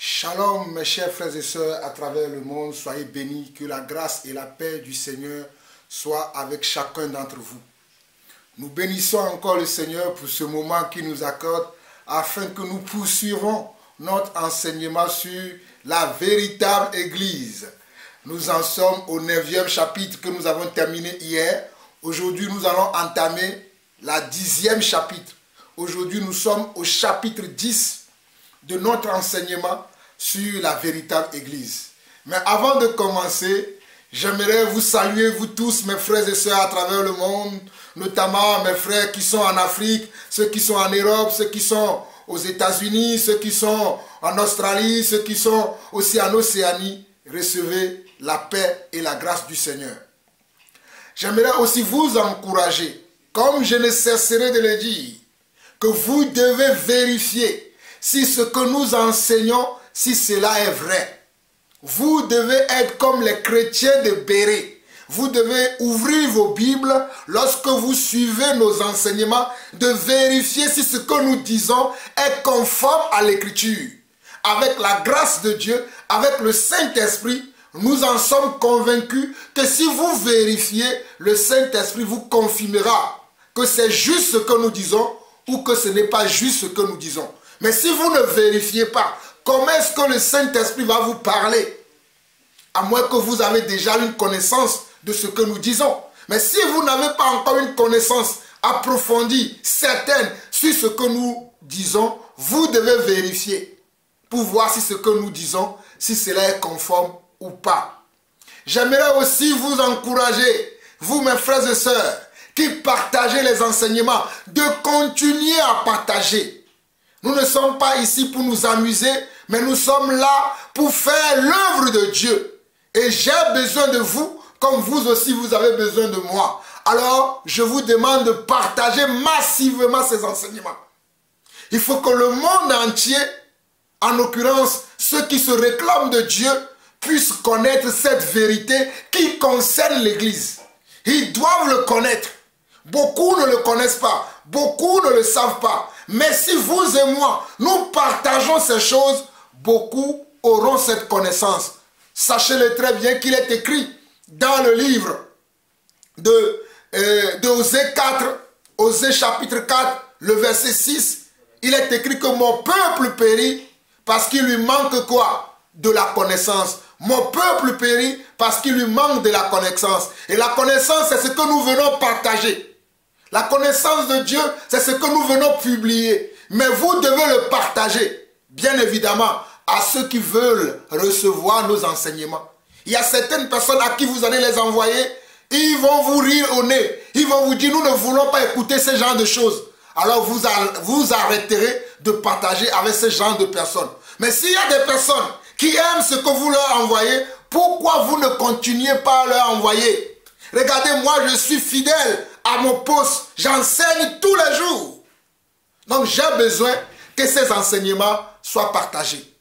Shalom mes chers frères et sœurs à travers le monde, soyez bénis, que la grâce et la paix du Seigneur soient avec chacun d'entre vous. Nous bénissons encore le Seigneur pour ce moment qu'il nous accorde afin que nous poursuivons notre enseignement sur la véritable Église. Nous en sommes au 9e chapitre que nous avons terminé hier. Aujourd'hui, nous allons entamer la 10e chapitre. Aujourd'hui, nous sommes au chapitre 10 de notre enseignement sur la véritable Église. Mais avant de commencer, j'aimerais vous saluer, vous tous, mes frères et sœurs à travers le monde, notamment mes frères qui sont en Afrique, ceux qui sont en Europe, ceux qui sont aux États-Unis, ceux qui sont en Australie, ceux qui sont aussi en Océanie. Recevez la paix et la grâce du Seigneur. J'aimerais aussi vous encourager, comme je ne cesserai de le dire, que vous devez vérifier si ce que nous enseignons, si cela est vrai. Vous devez être comme les chrétiens de Béret. Vous devez ouvrir vos Bibles lorsque vous suivez nos enseignements, de vérifier si ce que nous disons est conforme à l'Écriture. Avec la grâce de Dieu, avec le Saint-Esprit, nous en sommes convaincus que si vous vérifiez, le Saint-Esprit vous confirmera que c'est juste ce que nous disons ou que ce n'est pas juste ce que nous disons. Mais si vous ne vérifiez pas, comment est-ce que le Saint-Esprit va vous parler? À moins que vous avez déjà une connaissance de ce que nous disons. Mais si vous n'avez pas encore une connaissance approfondie, certaine, sur ce que nous disons, vous devez vérifier pour voir si ce que nous disons, si cela est conforme ou pas. J'aimerais aussi vous encourager, vous mes frères et sœurs, qui partagez les enseignements, de continuer à partager. Nous ne sommes pas ici pour nous amuser, mais nous sommes là pour faire l'œuvre de Dieu. Et j'ai besoin de vous, comme vous aussi vous avez besoin de moi. Alors, je vous demande de partager massivement ces enseignements. Il faut que le monde entier, en l'occurrence ceux qui se réclament de Dieu, puissent connaître cette vérité qui concerne l'Église. Ils doivent le connaître. Beaucoup ne le connaissent pas, beaucoup ne le savent pas. Mais si vous et moi, nous partageons ces choses, beaucoup auront cette connaissance. Sachez-le très bien qu'il est écrit dans le livre de Osée 4, Osée chapitre 4, le verset 6, il est écrit que mon peuple périt parce qu'il lui manque quoi? De la connaissance. Mon peuple périt parce qu'il lui manque de la connaissance. Et la connaissance, c'est ce que nous venons partager. La connaissance de Dieu, c'est ce que nous venons publier. Mais vous devez le partager, bien évidemment, à ceux qui veulent recevoir nos enseignements. Il y a certaines personnes à qui vous allez les envoyer, ils vont vous rire au nez. Ils vont vous dire, nous ne voulons pas écouter ce genre de choses. Alors vous arrêterez de partager avec ce genre de personnes. Mais s'il y a des personnes qui aiment ce que vous leur envoyez, pourquoi vous ne continuez pas à leur envoyer? Regardez, moi je suis fidèle à mon poste, j'enseigne tous les jours. Donc j'ai besoin que ces enseignements soient partagés.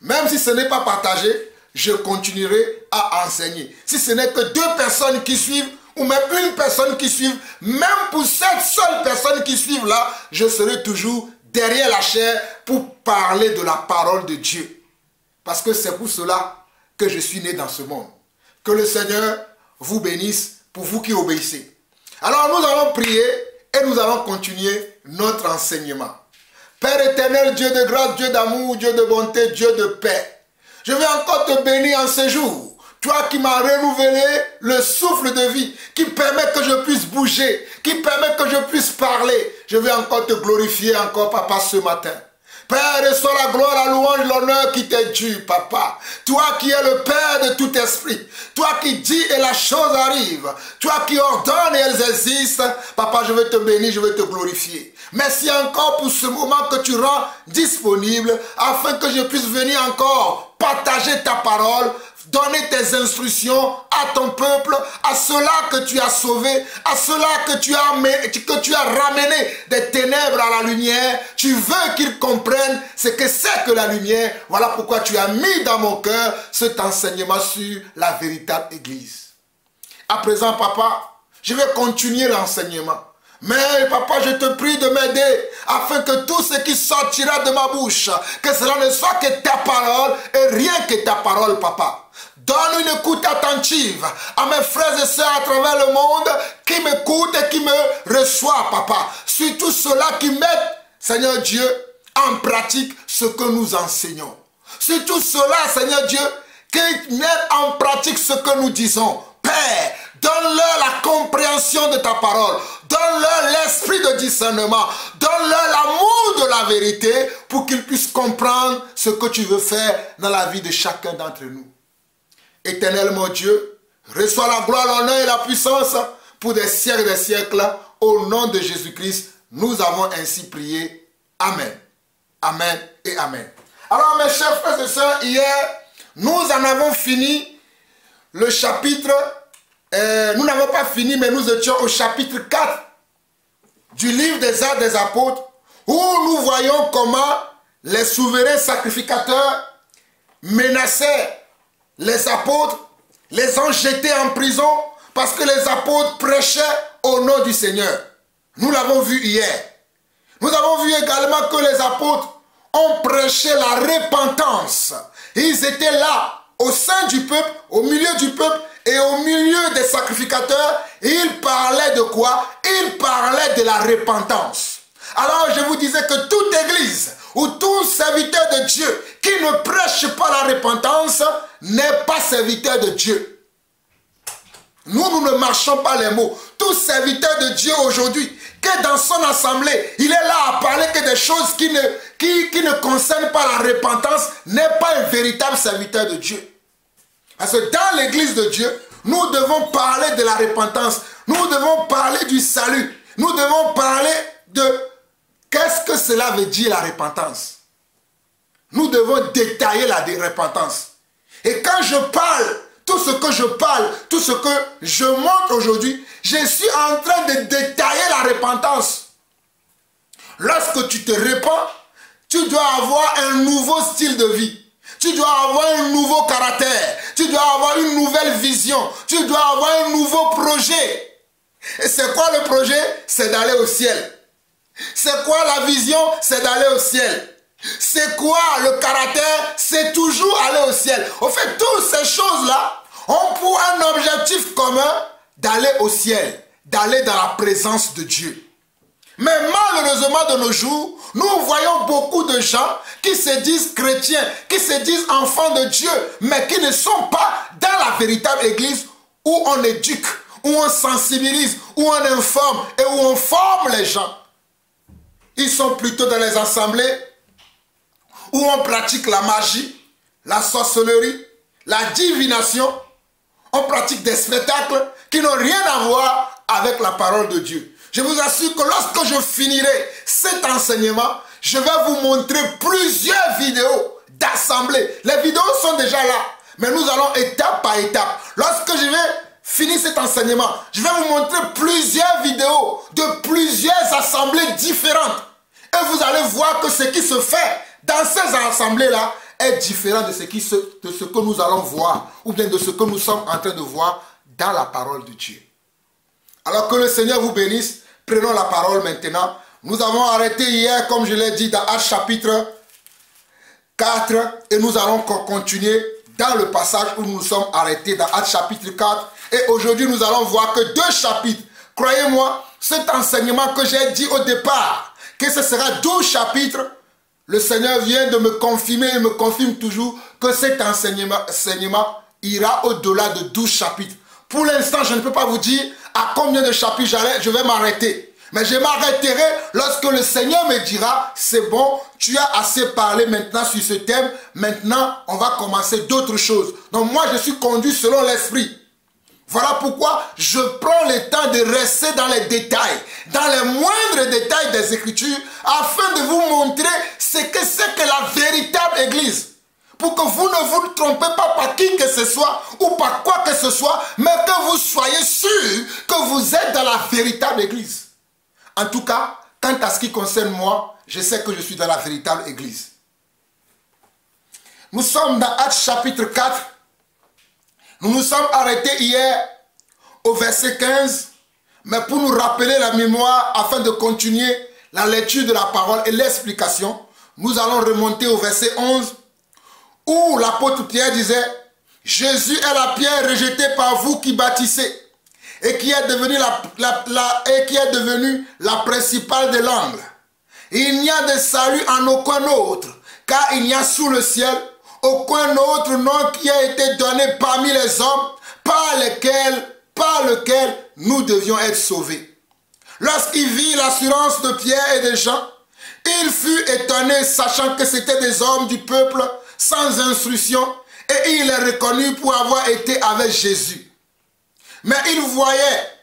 Même si ce n'est pas partagé, je continuerai à enseigner. Si ce n'est que 2 personnes qui suivent, ou même une personne qui suit, même pour cette seule personne qui suit là, je serai toujours derrière la chair pour parler de la parole de Dieu. Parce que c'est pour cela que je suis né dans ce monde. Que le Seigneur vous bénisse pour vous qui obéissez. Alors nous allons prier et nous allons continuer notre enseignement. Père éternel, Dieu de grâce, Dieu d'amour, Dieu de bonté, Dieu de paix. Je vais encore te bénir en ce jour. Toi qui m'as renouvelé le souffle de vie, qui permet que je puisse bouger, qui permet que je puisse parler. Je vais encore te glorifier encore, Papa, ce matin. Père, reçois la gloire, la louange, l'honneur qui t'est dû, Papa. Toi qui es le Père de tout esprit. Toi qui dis et la chose arrive. Toi qui ordonnes et elles existent. Papa, je vais te bénir, je vais te glorifier. Merci encore pour ce moment que tu rends disponible afin que je puisse venir encore partager ta parole, donner tes instructions à ton peuple, à ceux-là que tu as sauvés, à ceux-là que tu as ramené des ténèbres à la lumière. Tu veux qu'ils comprennent ce que c'est que la lumière. Voilà pourquoi tu as mis dans mon cœur cet enseignement sur la véritable Église. À présent, Papa, je vais continuer l'enseignement. Mais papa, je te prie de m'aider afin que tout ce qui sortira de ma bouche, que cela ne soit que ta parole et rien que ta parole, papa. Donne une écoute attentive à mes frères et sœurs à travers le monde qui m'écoutent et qui me reçoivent, papa. Surtout ceux-là qui mettent, Seigneur Dieu, en pratique ce que nous enseignons. Surtout ceux-là, Seigneur Dieu, qui mettent en pratique ce que nous disons. Père, donne-leur la compréhension de ta parole. Donne-leur l'esprit de discernement. Donne-leur l'amour de la vérité pour qu'ils puissent comprendre ce que tu veux faire dans la vie de chacun d'entre nous. Éternel mon Dieu, reçois la gloire, l'honneur et la puissance pour des siècles et des siècles. Au nom de Jésus-Christ, nous avons ainsi prié. Amen. Amen et Amen. Alors mes chers frères et sœurs, hier, nous en avons fini le chapitre, nous n'avons pas fini, mais nous étions au chapitre 4 du livre des Actes des Apôtres, où nous voyons comment les souverains sacrificateurs menaçaient les apôtres, les ont jetés en prison parce que les apôtres prêchaient au nom du Seigneur. Nous l'avons vu hier. Nous avons vu également que les apôtres ont prêché la repentance. Ils étaient là, au sein du peuple, au milieu du peuple et au milieu des sacrificateurs. Ils parlaient de quoi? Ils parlaient de la repentance. Alors je vous disais que toute église ou tout serviteur de Dieu qui ne prêche pas la repentance n'est pas serviteur de Dieu. Nous ne marchons pas les mots. Tout serviteur de Dieu aujourd'hui, que dans son assemblée, il est là à parler que des choses qui ne concernent pas la repentance, n'est pas un véritable serviteur de Dieu. Parce que dans l'église de Dieu, nous devons parler de la repentance. Nous devons parler du salut. Nous devons parler de qu'est-ce que cela veut dire la repentance. Nous devons détailler la repentance. Et quand je parle, tout ce que je parle, tout ce que je montre aujourd'hui, je suis en train de détailler la repentance. Lorsque tu te répands, tu dois avoir un nouveau style de vie. Tu dois avoir un nouveau caractère. Tu dois avoir une nouvelle vision. Tu dois avoir un nouveau projet. Et c'est quoi le projet? C'est d'aller au ciel. C'est quoi la vision? C'est d'aller au ciel. C'est quoi le caractère? C'est toujours aller au ciel. En fait, toutes ces choses-là ont pour un objectif commun d'aller au ciel, d'aller dans la présence de Dieu. Mais malheureusement de nos jours, nous voyons beaucoup de gens qui se disent chrétiens, qui se disent enfants de Dieu, mais qui ne sont pas dans la véritable église où on éduque, où on sensibilise, où on informe et où on forme les gens. Ils sont plutôt dans les assemblées où on pratique la magie, la sorcellerie, la divination. On pratique des spectacles qui n'ont rien à voir avec la parole de Dieu. Je vous assure que lorsque je finirai cet enseignement, je vais vous montrer plusieurs vidéos d'assemblée. Les vidéos sont déjà là, mais nous allons étape par étape. Lorsque je vais finir cet enseignement, je vais vous montrer plusieurs vidéos de plusieurs assemblées différentes. Et vous allez voir que ce qui se fait dans ces assemblées-là est différent de ce que nous allons voir, ou bien de ce que nous sommes en train de voir dans la parole de Dieu. Alors que le Seigneur vous bénisse, prenons la parole maintenant. Nous avons arrêté hier, comme je l'ai dit, dans Actes chapitre 4, et nous allons continuer dans le passage où nous sommes arrêtés, dans Actes chapitre 4. Et aujourd'hui, nous allons voir que 2 chapitres. Croyez-moi, cet enseignement que j'ai dit au départ, que ce sera 12 chapitres, le Seigneur vient de me confirmer et me confirme toujours que cet enseignement ira au-delà de 12 chapitres. Pour l'instant, je ne peux pas vous dire à combien de chapitres je vais m'arrêter. Mais je m'arrêterai lorsque le Seigneur me dira, c'est bon, tu as assez parlé maintenant sur ce thème, maintenant on va commencer d'autres choses. Donc moi je suis conduit selon l'esprit. Voilà pourquoi je prends le temps de rester dans les détails, dans les moindres détails des Écritures, afin de vous montrer ce que c'est que la véritable Église. Pour que vous ne vous trompez pas par qui que ce soit ou par quoi que ce soit, mais que vous soyez sûr que vous êtes dans la véritable Église. En tout cas, quant à ce qui concerne moi, je sais que je suis dans la véritable Église. Nous sommes dans Actes chapitre 4. Nous nous sommes arrêtés hier au verset 15. Mais pour nous rappeler la mémoire, afin de continuer la lecture de la parole et l'explication, nous allons remonter au verset 11, où l'apôtre Pierre disait, « Jésus est la pierre rejetée par vous qui bâtissez, et qui est devenue la principale de l'angle. Il n'y a de salut en aucun autre, car il n'y a sous le ciel aucun autre nom qui a été donné parmi les hommes par lequel nous devions être sauvés. » Lorsqu'il vit l'assurance de Pierre et de Jean, il fut étonné, sachant que c'étaient des hommes du peuple sans instruction, et il les reconnut pour avoir été avec Jésus. Mais il voyait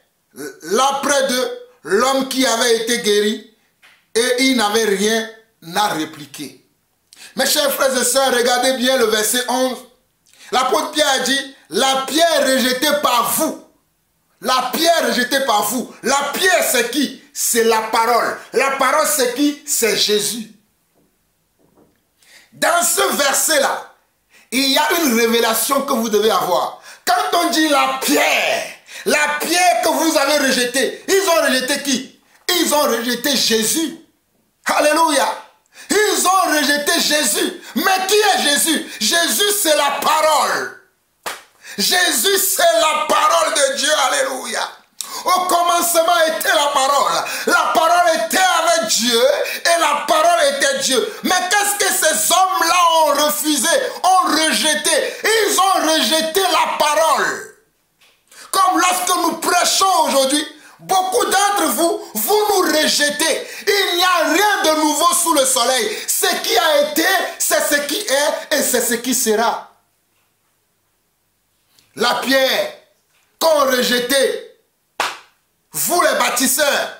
là près d'eux l'homme qui avait été guéri, et il n'avait rien à répliquer. Mes chers frères et sœurs, regardez bien le verset 11. L'apôtre Pierre a dit, la pierre rejetée par vous. La pierre rejetée par vous. La pierre c'est qui? C'est la parole. La parole c'est qui? C'est Jésus. Dans ce verset-là, il y a une révélation que vous devez avoir. Quand on dit la pierre que vous avez rejetée, ils ont rejeté qui? Ils ont rejeté Jésus. Alléluia. Ils ont rejeté Jésus. Mais qui est Jésus? Jésus, c'est la parole. Jésus, c'est la parole de Dieu. Alléluia. Au commencement était la parole. La parole était avec Dieu et la parole était Dieu. Mais qu'est-ce que ces hommes-là ont refusé, ont rejeté? Ils ont rejeté la parole. Comme lorsque nous prêchons aujourd'hui, beaucoup d'entre vous, vous nous rejetez. Il n'y a rien de nouveau sous le soleil. Ce qui a été, c'est ce qui est et c'est ce qui sera. La pierre qu'ont rejetée, vous les bâtisseurs.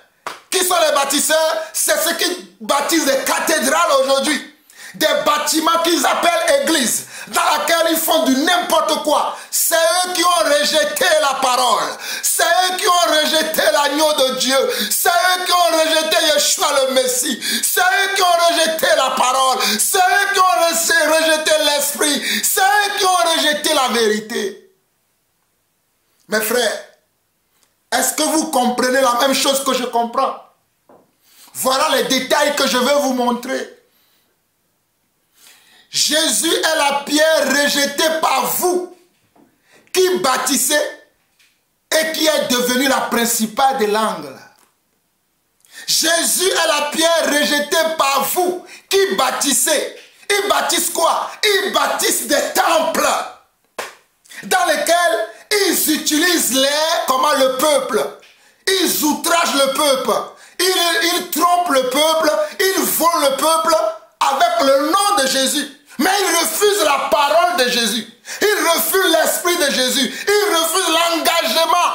Qui sont les bâtisseurs? C'est ceux qui bâtissent des cathédrales aujourd'hui. Des bâtiments qu'ils appellent églises, dans laquelle ils font du n'importe quoi. C'est eux qui ont rejeté la parole. C'est eux qui ont rejeté l'agneau de Dieu. C'est eux qui ont rejeté Yeshua le Messie. C'est eux qui ont rejeté la parole. C'est eux qui ont rejeté l'esprit. C'est eux qui ont rejeté la vérité. Mes frères, est-ce que vous comprenez la même chose que je comprends? Voilà les détails que je vais vous montrer. Jésus est la pierre rejetée par vous qui bâtissez et qui est devenue la principale de l'angle. Jésus est la pierre rejetée par vous qui bâtissez. Ils bâtissent quoi? Ils bâtissent des temples dans lesquels ils utilisent le peuple. Ils outragent le peuple. Ils trompent le peuple. Ils volent le peuple avec le nom de Jésus. Mais ils refusent la parole de Jésus. Ils refusent l'esprit de Jésus. Ils refusent l'engagement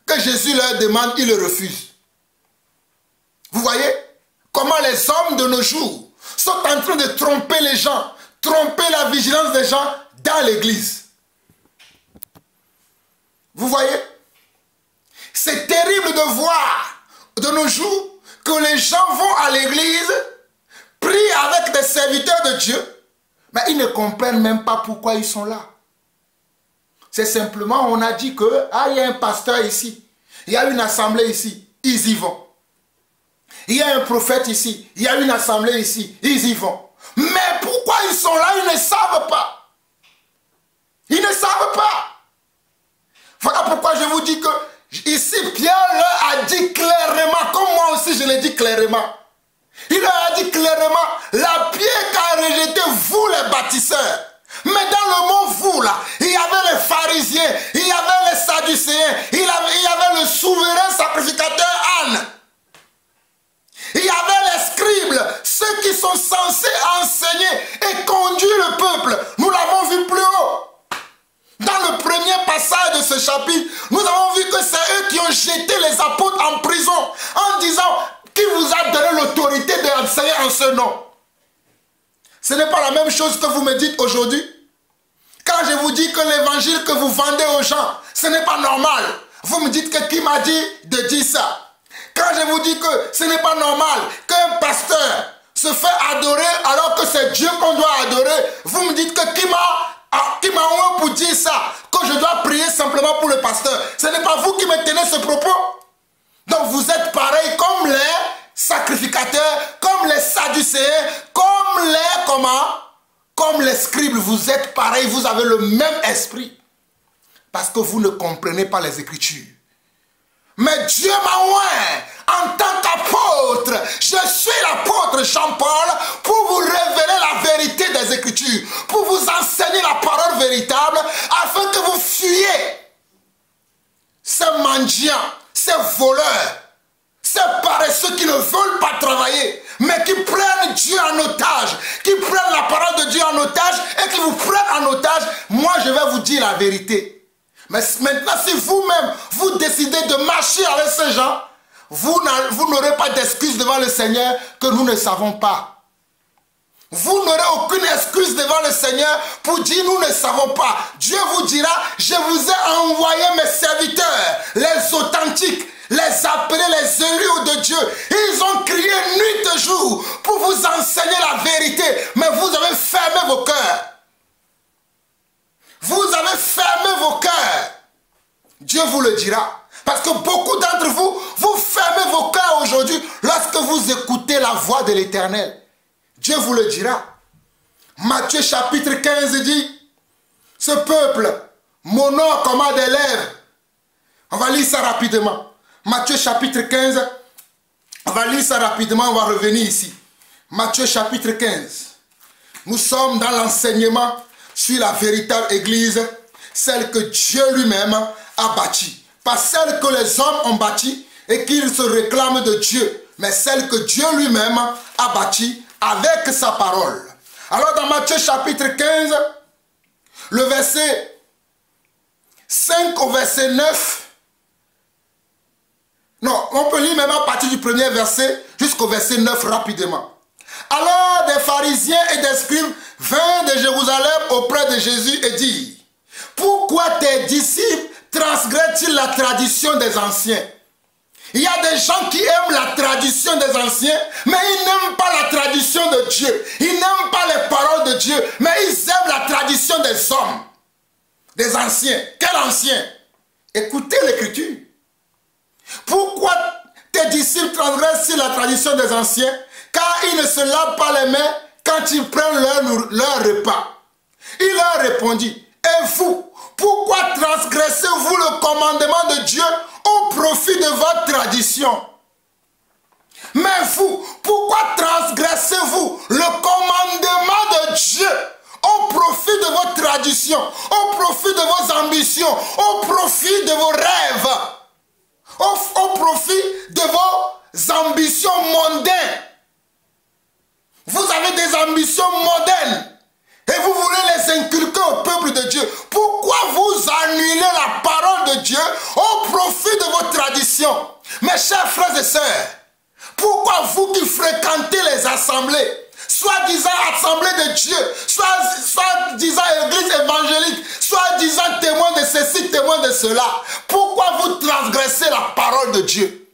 que Jésus leur demande. Ils le refusent. Vous voyez comment les hommes de nos jours sont en train de tromper les gens, tromper la vigilance des gens dans l'église. Vous voyez? C'est terrible de voir de nos jours que les gens vont à l'église, prient avec des serviteurs de Dieu, mais ils ne comprennent même pas pourquoi ils sont là. C'est simplement, on a dit que, il y a un pasteur ici, il y a une assemblée ici, ils y vont. Il y a un prophète ici, il y a une assemblée ici, ils y vont. Mais pourquoi ils sont là, ils ne savent pas. Ils ne savent pas. Voilà pourquoi je vous dis que ici, Pierre leur a dit clairement, comme moi aussi je l'ai dit clairement. Il leur a dit clairement, la pierre qu'a rejeté vous les bâtisseurs. Mais dans le mot vous là, il y avait les pharisiens, il y avait les sadducéens, il y avait le souverain sacrificateur Anne. Il y avait les scribes, ceux qui sont censés enseigner et conduire le peuple. Nous l'avons vu plus haut. Dans le premier passage de ce chapitre, nous avons vu que c'est eux qui ont jeté les apôtres en prison en disant qui vous a donné l'autorité d'enseigner en ce nom. Ce n'est pas la même chose que vous me dites aujourd'hui. Quand je vous dis que l'évangile que vous vendez aux gens, ce n'est pas normal. Vous me dites que qui m'a dit de dire ça. Quand je vous dis que ce n'est pas normal qu'un pasteur se fait adorer alors que c'est Dieu qu'on doit adorer, vous me dites que qui m'a envoyé pour dire ça, que je dois prier simplement pour le pasteur. Ce n'est pas vous qui me tenez ce propos. Donc vous êtes pareil comme les sacrificateurs, comme les sadducéens, comme les comment? Comme les scribes, vous êtes pareil, vous avez le même esprit. Parce que vous ne comprenez pas les Écritures. Mais Dieu m'a oint en tant qu'apôtre. Je suis l'apôtre Jean-Paul pour vous révéler la vérité des Écritures, pour vous enseigner la parole véritable, afin que vous fuyiez ces mendiants, ces voleurs, ces paresseux qui ne veulent pas travailler, mais qui prennent Dieu en otage, qui prennent la parole de Dieu en otage et qui vous prennent en otage. Moi, je vais vous dire la vérité. Mais maintenant, si vous-même, vous décidez de marcher avec ces gens, vous n'aurez pas d'excuse devant le Seigneur que nous ne savons pas. Vous n'aurez aucune excuse devant le Seigneur pour dire nous ne savons pas. Dieu vous dira, je vous ai envoyé mes serviteurs, les authentiques, les appelés, les élus de Dieu. Ils ont crié nuit et jour pour vous enseigner la vérité, mais vous avez fermé vos cœurs. Vous avez fermé vos cœurs. Dieu vous le dira. Parce que beaucoup d'entre vous, vous fermez vos cœurs aujourd'hui lorsque vous écoutez la voix de l'Éternel. Dieu vous le dira. Matthieu chapitre 15 dit, ce peuple m'honore comme à des lèvres. On va lire ça rapidement. Matthieu chapitre 15, on va lire ça rapidement, on va revenir ici. Matthieu chapitre 15. Nous sommes dans l'enseignement sur la véritable église, celle que Dieu lui-même a bâtie. Pas celle que les hommes ont bâtie et qu'ils se réclament de Dieu, mais celle que Dieu lui-même a bâtie avec sa parole. Alors dans Matthieu chapitre 15, le verset 5 au verset 9, non, on peut lire même à partir du premier verset jusqu'au verset 9 rapidement. Alors des pharisiens et des scribes vinrent de Jérusalem auprès de Jésus et dirent, pourquoi tes disciples transgressent-ils la tradition des anciens? Il y a des gens qui aiment la tradition des anciens, mais ils n'aiment pas la tradition de Dieu. Ils n'aiment pas les paroles de Dieu, mais ils aiment la tradition des hommes, des anciens. Quel ancien? Écoutez l'écriture. Pourquoi tes disciples transgressent la tradition des anciens? Car ils ne se lavent pas les mains quand ils prennent leur repas. Il leur répondit, et vous, pourquoi transgressez-vous le commandement de Dieu au profit de votre tradition? Mais vous, pourquoi transgressez-vous le commandement de Dieu au profit de votre tradition, au profit de vos ambitions, au profit de vos rêves, au profit de vos ambitions mondaines? Vous avez des ambitions mondaines et vous voulez les inculquer au peuple de Dieu. Pourquoi vous annulez la parole de Dieu au profit de vos traditions? Mes chers frères et sœurs, pourquoi vous qui fréquentez les assemblées, soi-disant assemblée de Dieu, soi-disant église évangélique, soi-disant témoin de ceci, témoin de cela, pourquoi vous transgressez la parole de Dieu?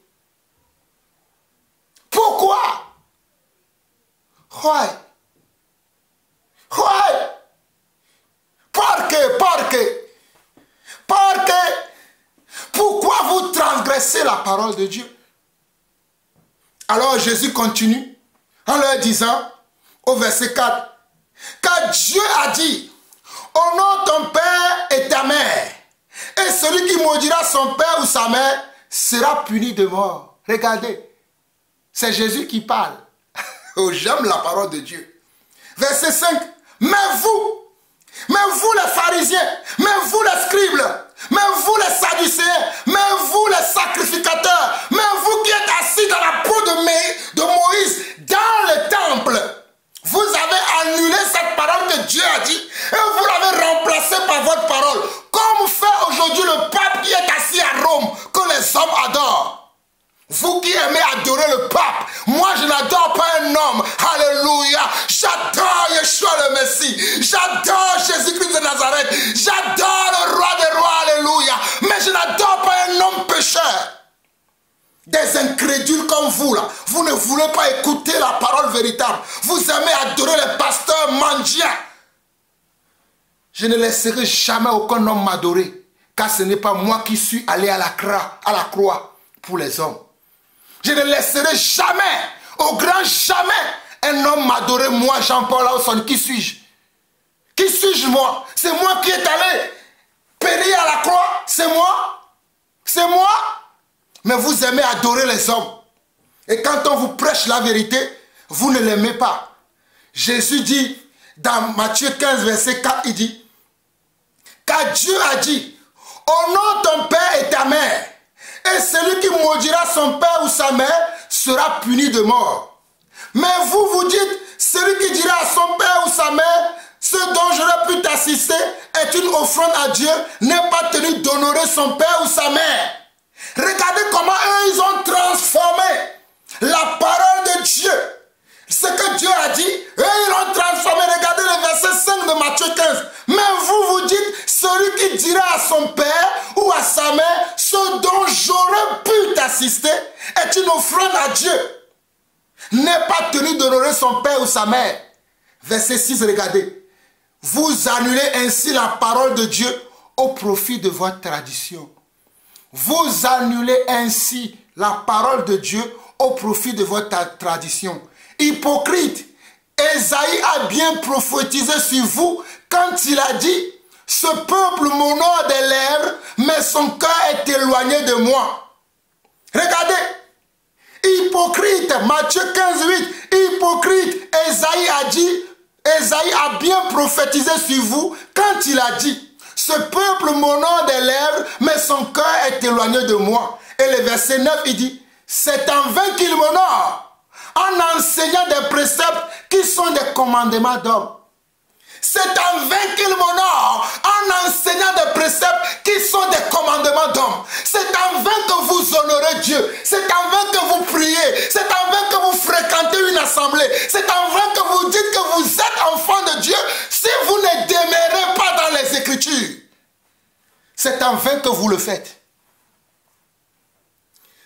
Pourquoi? Why? Why? Pourquoi vous transgressez la parole de Dieu? Alors Jésus continue en leur disant au verset 4, car Dieu a dit, honore ton père et ta mère, et celui qui maudira son père ou sa mère sera puni de mort. Regardez, c'est Jésus qui parle. Oh, j'aime la parole de Dieu. Verset 5. Mais vous les pharisiens, mais vous les scribes, mais vous les sadducéens, mais vous les sacrificateurs, mais vous qui êtes assis dans la peau de Moïse dans le temple, vous avez annulé cette parole que Dieu a dit et vous l'avez remplacée par votre parole. Comme fait aujourd'hui le pape qui est assis à Rome, que les hommes adorent. Vous qui aimez adorer le pape, moi je n'adore pas un homme, alléluia, j'adore Yeshua le Messie, j'adore Jésus-Christ de Nazareth, j'adore le roi des rois, alléluia, mais je n'adore pas un homme pécheur. Des incrédules comme vous là, vous ne voulez pas écouter la parole véritable, vous aimez adorer les pasteurs mendiants. Je ne laisserai jamais aucun homme m'adorer, car ce n'est pas moi qui suis allé à la croix pour les hommes. Je ne laisserai jamais, au grand jamais, un homme m'adorer, moi, Jean-Paul Lawson. Qui suis-je? Qui suis-je, moi? C'est moi qui est allé périr à la croix. C'est moi. C'est moi. Mais vous aimez adorer les hommes. Et quand on vous prêche la vérité, vous ne l'aimez pas. Jésus dit, dans Matthieu 15, verset 4, il dit, car Dieu a dit, honore ton père et ta mère, et celui qui maudira son père ou sa mère sera puni de mort. Mais vous, vous dites, celui qui dira à son père ou sa mère, ce dont j'aurais pu t'assister est une offrande à Dieu, n'est pas tenu d'honorer son père ou sa mère. Regardez comment eux, ils ont transformé la parole de Dieu. Ce que Dieu a dit, eux, ils l'ont transformé. Regardez le verset 5 de Matthieu 15. Mais vous, vous dites, celui qui dira à son père ou à sa mère, ce dont j'aurais pu t'assister est une offrande à Dieu, n'est pas tenu d'honorer son père ou sa mère. Verset 6, regardez. Vous annulez ainsi la parole de Dieu au profit de votre tradition. Vous annulez ainsi la parole de Dieu au profit de votre tradition. Hypocrite, Ésaïe a bien prophétisé sur vous quand il a dit, ce peuple m'honore des lèvres, mais son cœur est éloigné de moi. Regardez. Hypocrite, Matthieu 15, 8, hypocrite, Ésaïe a bien prophétisé sur vous quand il a dit, ce peuple m'honore des lèvres, mais son cœur est éloigné de moi. Et le verset 9, il dit, c'est en vain qu'il m'honore, en enseignant des préceptes qui sont des commandements d'hommes. C'est en vain qu'il m'honore, en enseignant des préceptes qui sont des commandements d'hommes. C'est en vain que vous honorez Dieu. C'est en vain que vous priez. C'est en vain que vous fréquentez une assemblée. C'est en vain que vous dites que vous êtes enfant de Dieu si vous ne demeurez pas dans les Écritures. C'est en vain que vous le faites.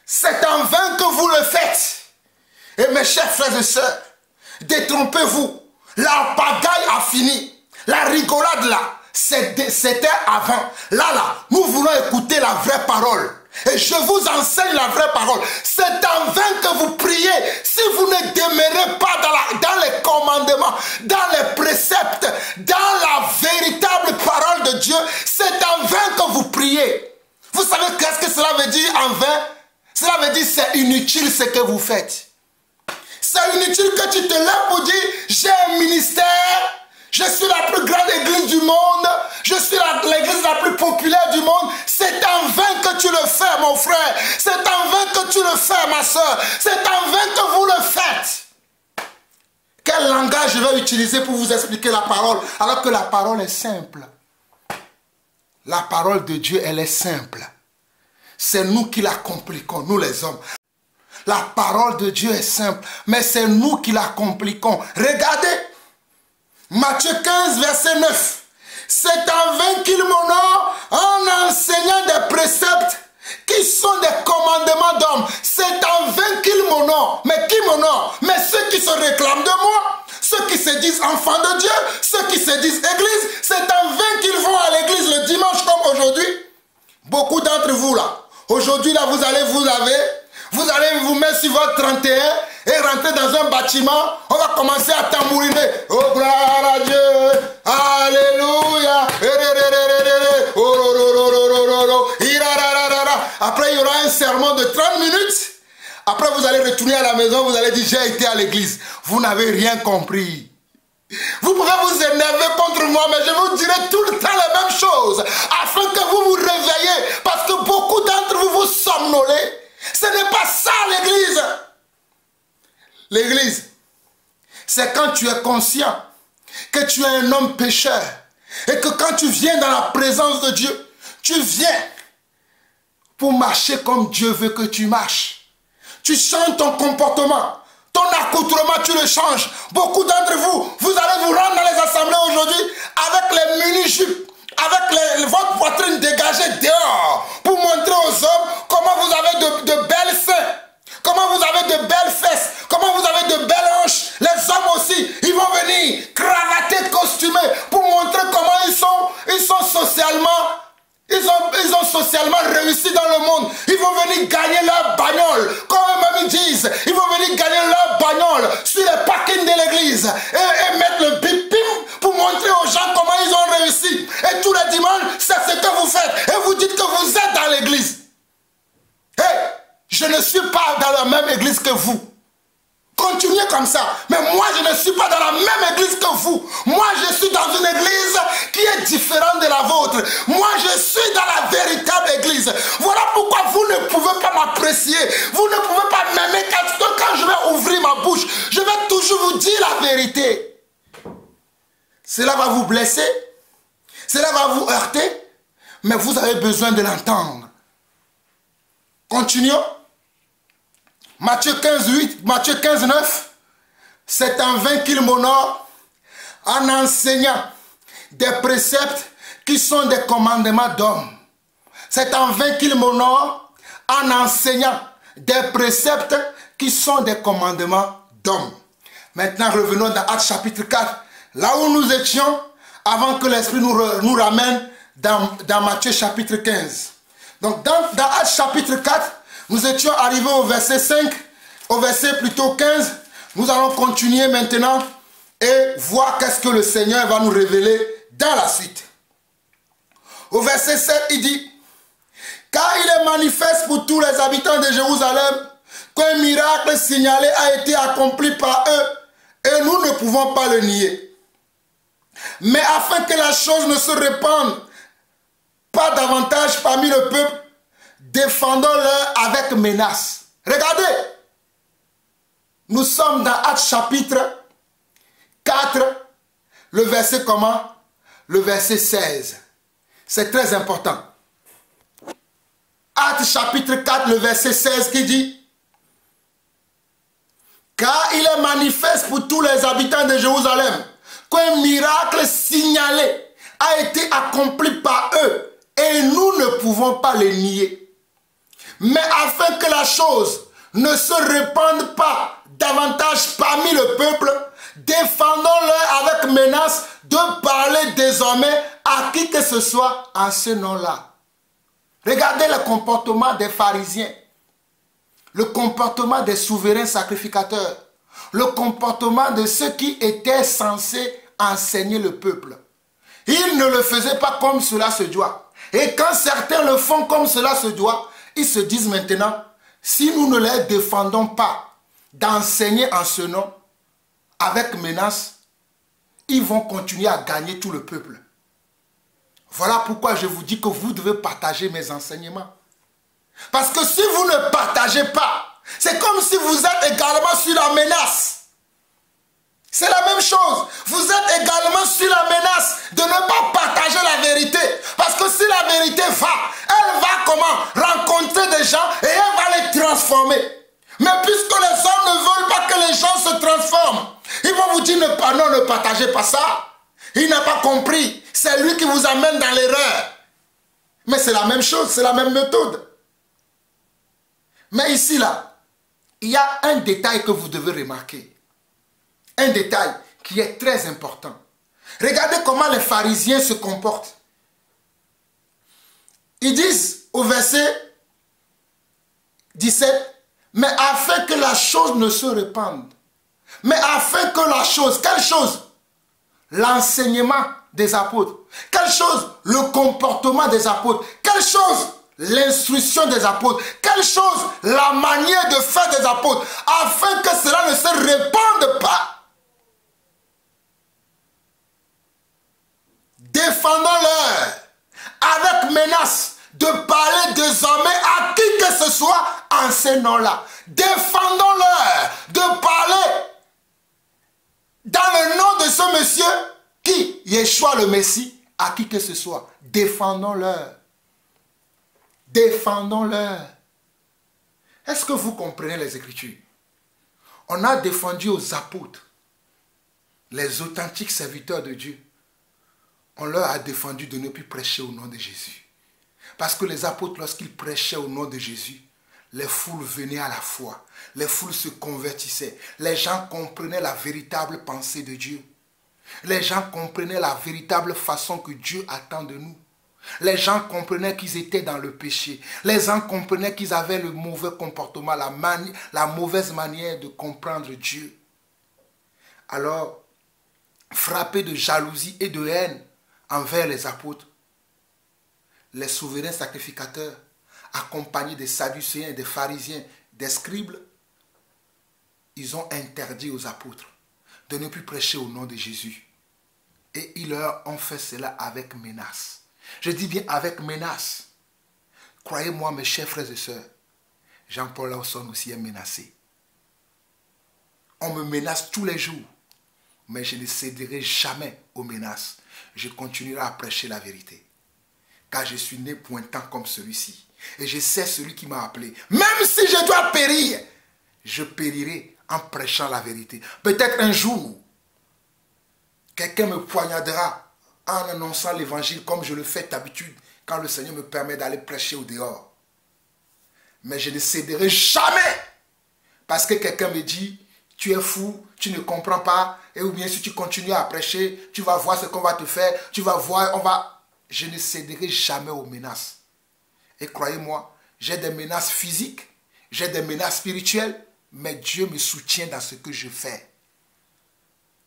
C'est en vain que vous le faites. Et mes chers frères et sœurs, détrompez-vous. La pagaille a fini. La rigolade là, c'était avant. Là, nous voulons écouter la vraie parole. Et je vous enseigne la vraie parole. C'est en vain que vous priez si vous ne demeurez pas dans les commandements, dans les préceptes, dans la véritable parole de Dieu. C'est en vain que vous priez. Vous savez qu'est-ce que cela veut dire en vain? Cela veut dire c'est inutile ce que vous faites. C'est inutile que tu te lèves pour dire, j'ai un ministère, je suis la plus grande église du monde, je suis l'église la plus populaire du monde. C'est en vain que tu le fais, mon frère. C'est en vain que tu le fais, ma soeur. C'est en vain que vous le faites. Quel langage je vais utiliser pour vous expliquer la parole, alors que la parole est simple? La parole de Dieu, elle est simple. C'est nous qui la compliquons, nous les hommes. La parole de Dieu est simple, mais c'est nous qui la compliquons. Regardez, Matthieu 15, verset 9. C'est en vain qu'il m'honore en enseignant des préceptes qui sont des commandements d'hommes. C'est en vain qu'il m'honore. Mais qui m'honore? Mais ceux qui se réclament de moi, ceux qui se disent enfants de Dieu, ceux qui se disent église. C'est en vain qu'ils vont à l'église le dimanche comme aujourd'hui. Beaucoup d'entre vous là, aujourd'hui là, vous allez vous mettre sur votre 31 et rentrer dans un bâtiment. On va commencer à tambouriner. Oh, gloire à Dieu. Alléluia. Après, il y aura un sermon de 30 minutes. Après, vous allez retourner à la maison. Vous allez dire, j'ai été à l'église. Vous n'avez rien compris. Vous pouvez vous énerver contre moi, mais je vous dirai tout le temps les mêmes choses. Afin que vous vous réveillez. Parce que beaucoup d'entre vous vous somnolez. Ce n'est pas ça l'église. L'église, c'est quand tu es conscient que tu es un homme pécheur et que quand tu viens dans la présence de Dieu, tu viens pour marcher comme Dieu veut que tu marches. Tu changes ton comportement, ton accoutrement, tu le changes. Beaucoup d'entre vous, vous allez vous rendre dans les assemblées aujourd'hui avec les mini-jupes, avec votre poitrine dégagée dehors pour montrer aux hommes comment vous avez de belles seins, comment vous avez de belles fesses, comment vous avez de belles hanches. Les hommes aussi, ils vont venir cravatés, costumés pour montrer comment ils sont socialement, ils ont socialement réussis dans le monde, ils vont venir gagner leur bagnole. Comme eux-mêmes ils disent, ils vont venir gagner leur bagnole sur les parkings de l'église et mettre le bip bim pour montrer aux gens comment ils ont réussi. Et tous les dimanches, c'est ce que vous faites. Et vous dites que vous êtes dans l'église. Hey, je ne suis pas dans la même église que vous. Continuez comme ça. Mais moi, je ne suis pas dans la même église que vous. Moi, je suis dans une église qui est différente de la vôtre. Moi, je suis dans la véritable église. Voilà pourquoi vous ne pouvez pas m'apprécier. Vous ne pouvez pas m'aimer quand je vais ouvrir ma bouche. Je vais toujours vous dire la vérité. Cela va vous blesser. Cela va vous heurter. Mais vous avez besoin de l'entendre. Continuons. Matthieu 15, 8, Matthieu 15, 9, c'est en vain qu'il m'honore en enseignant des préceptes qui sont des commandements d'hommes. C'est en vain qu'il m'honore en enseignant des préceptes qui sont des commandements d'hommes. Maintenant, revenons dans Actes chapitre 4, là où nous étions avant que l'Esprit nous ramène dans Matthieu chapitre 15. Donc, dans Actes chapitre 4, nous étions arrivés au verset 5, au verset plutôt 15. Nous allons continuer maintenant et voir qu'est-ce que le Seigneur va nous révéler dans la suite. Au verset 7, il dit, « Car il est manifeste pour tous les habitants de Jérusalem qu'un miracle signalé a été accompli par eux et nous ne pouvons pas le nier. Mais afin que la chose ne se répande pas davantage parmi le peuple, défendons-leur avec menace. » Regardez, nous sommes dans Actes chapitre 4, le verset comment? Le verset 16. C'est très important. Actes chapitre 4, le verset 16 qui dit, « Car il est manifeste pour tous les habitants de Jérusalem qu'un miracle signalé a été accompli par eux et nous ne pouvons pas le nier. Mais afin que la chose ne se répande pas davantage parmi le peuple, défendons-leur avec menace de parler désormais à qui que ce soit en ce nom-là. » Regardez le comportement des pharisiens, le comportement des souverains sacrificateurs, le comportement de ceux qui étaient censés enseigner le peuple. Ils ne le faisaient pas comme cela se doit. Et quand certains le font comme cela se doit, ils se disent maintenant, si nous ne les défendons pas d'enseigner en ce nom, avec menace, ils vont continuer à gagner tout le peuple. Voilà pourquoi je vous dis que vous devez partager mes enseignements. Parce que si vous ne partagez pas, c'est comme si vous êtes également sur la menace. C'est la même chose. Vous êtes également sur la menace de ne pas partager la vérité. Parce que si la vérité va, elle va comment? Rencontrer des gens et elle va les transformer. Mais puisque les hommes ne veulent pas que les gens se transforment, ils vont vous dire non, ne partagez pas ça. Il n'a pas compris. C'est lui qui vous amène dans l'erreur. Mais c'est la même chose, c'est la même méthode. Mais ici, là, il y a un détail que vous devez remarquer. Un détail qui est très important. Regardez comment les pharisiens se comportent. Ils disent au verset 17, « Mais afin que la chose ne se répande. » Mais afin que la chose, quelle chose? L'enseignement des apôtres. Quelle chose? Le comportement des apôtres. Quelle chose? L'instruction des apôtres. Quelle chose? La manière de faire des apôtres. Afin que cela ne se répande pas. Défendons-leur avec menace de parler désormais à qui que ce soit en ces noms-là. Défendons-leur de parler dans le nom de ce monsieur qui, Yeshua le Messie, à qui que ce soit. Défendons-leur. Défendons-leur. Est-ce que vous comprenez les Écritures? On a défendu aux apôtres, les authentiques serviteurs de Dieu. On leur a défendu de ne plus prêcher au nom de Jésus. Parce que les apôtres, lorsqu'ils prêchaient au nom de Jésus, les foules venaient à la foi. Les foules se convertissaient. Les gens comprenaient la véritable pensée de Dieu. Les gens comprenaient la véritable façon que Dieu attend de nous. Les gens comprenaient qu'ils étaient dans le péché. Les gens comprenaient qu'ils avaient le mauvais comportement, la mauvaise manière de comprendre Dieu. Alors, frappés de jalousie et de haine envers les apôtres, les souverains sacrificateurs, accompagnés des Sadducéens, des pharisiens, des scribes, ils ont interdit aux apôtres de ne plus prêcher au nom de Jésus. Et ils leur ont fait cela avec menace. Je dis bien avec menace. Croyez-moi, mes chers frères et sœurs, Jean-Paul Lawson aussi est menacé. On me menace tous les jours, mais je ne céderai jamais aux menaces. Je continuerai à prêcher la vérité. Car je suis né pour un temps comme celui-ci. Et je sais celui qui m'a appelé. Même si je dois périr, je périrai en prêchant la vérité. Peut-être un jour, quelqu'un me poignardera en annonçant l'évangile comme je le fais d'habitude quand le Seigneur me permet d'aller prêcher au dehors. Mais je ne céderai jamais parce que quelqu'un me dit, tu es fou, tu ne comprends pas, et ou bien si tu continues à prêcher, tu vas voir ce qu'on va te faire, tu vas voir, Je ne céderai jamais aux menaces. Et croyez-moi, j'ai des menaces physiques, j'ai des menaces spirituelles, mais Dieu me soutient dans ce que je fais.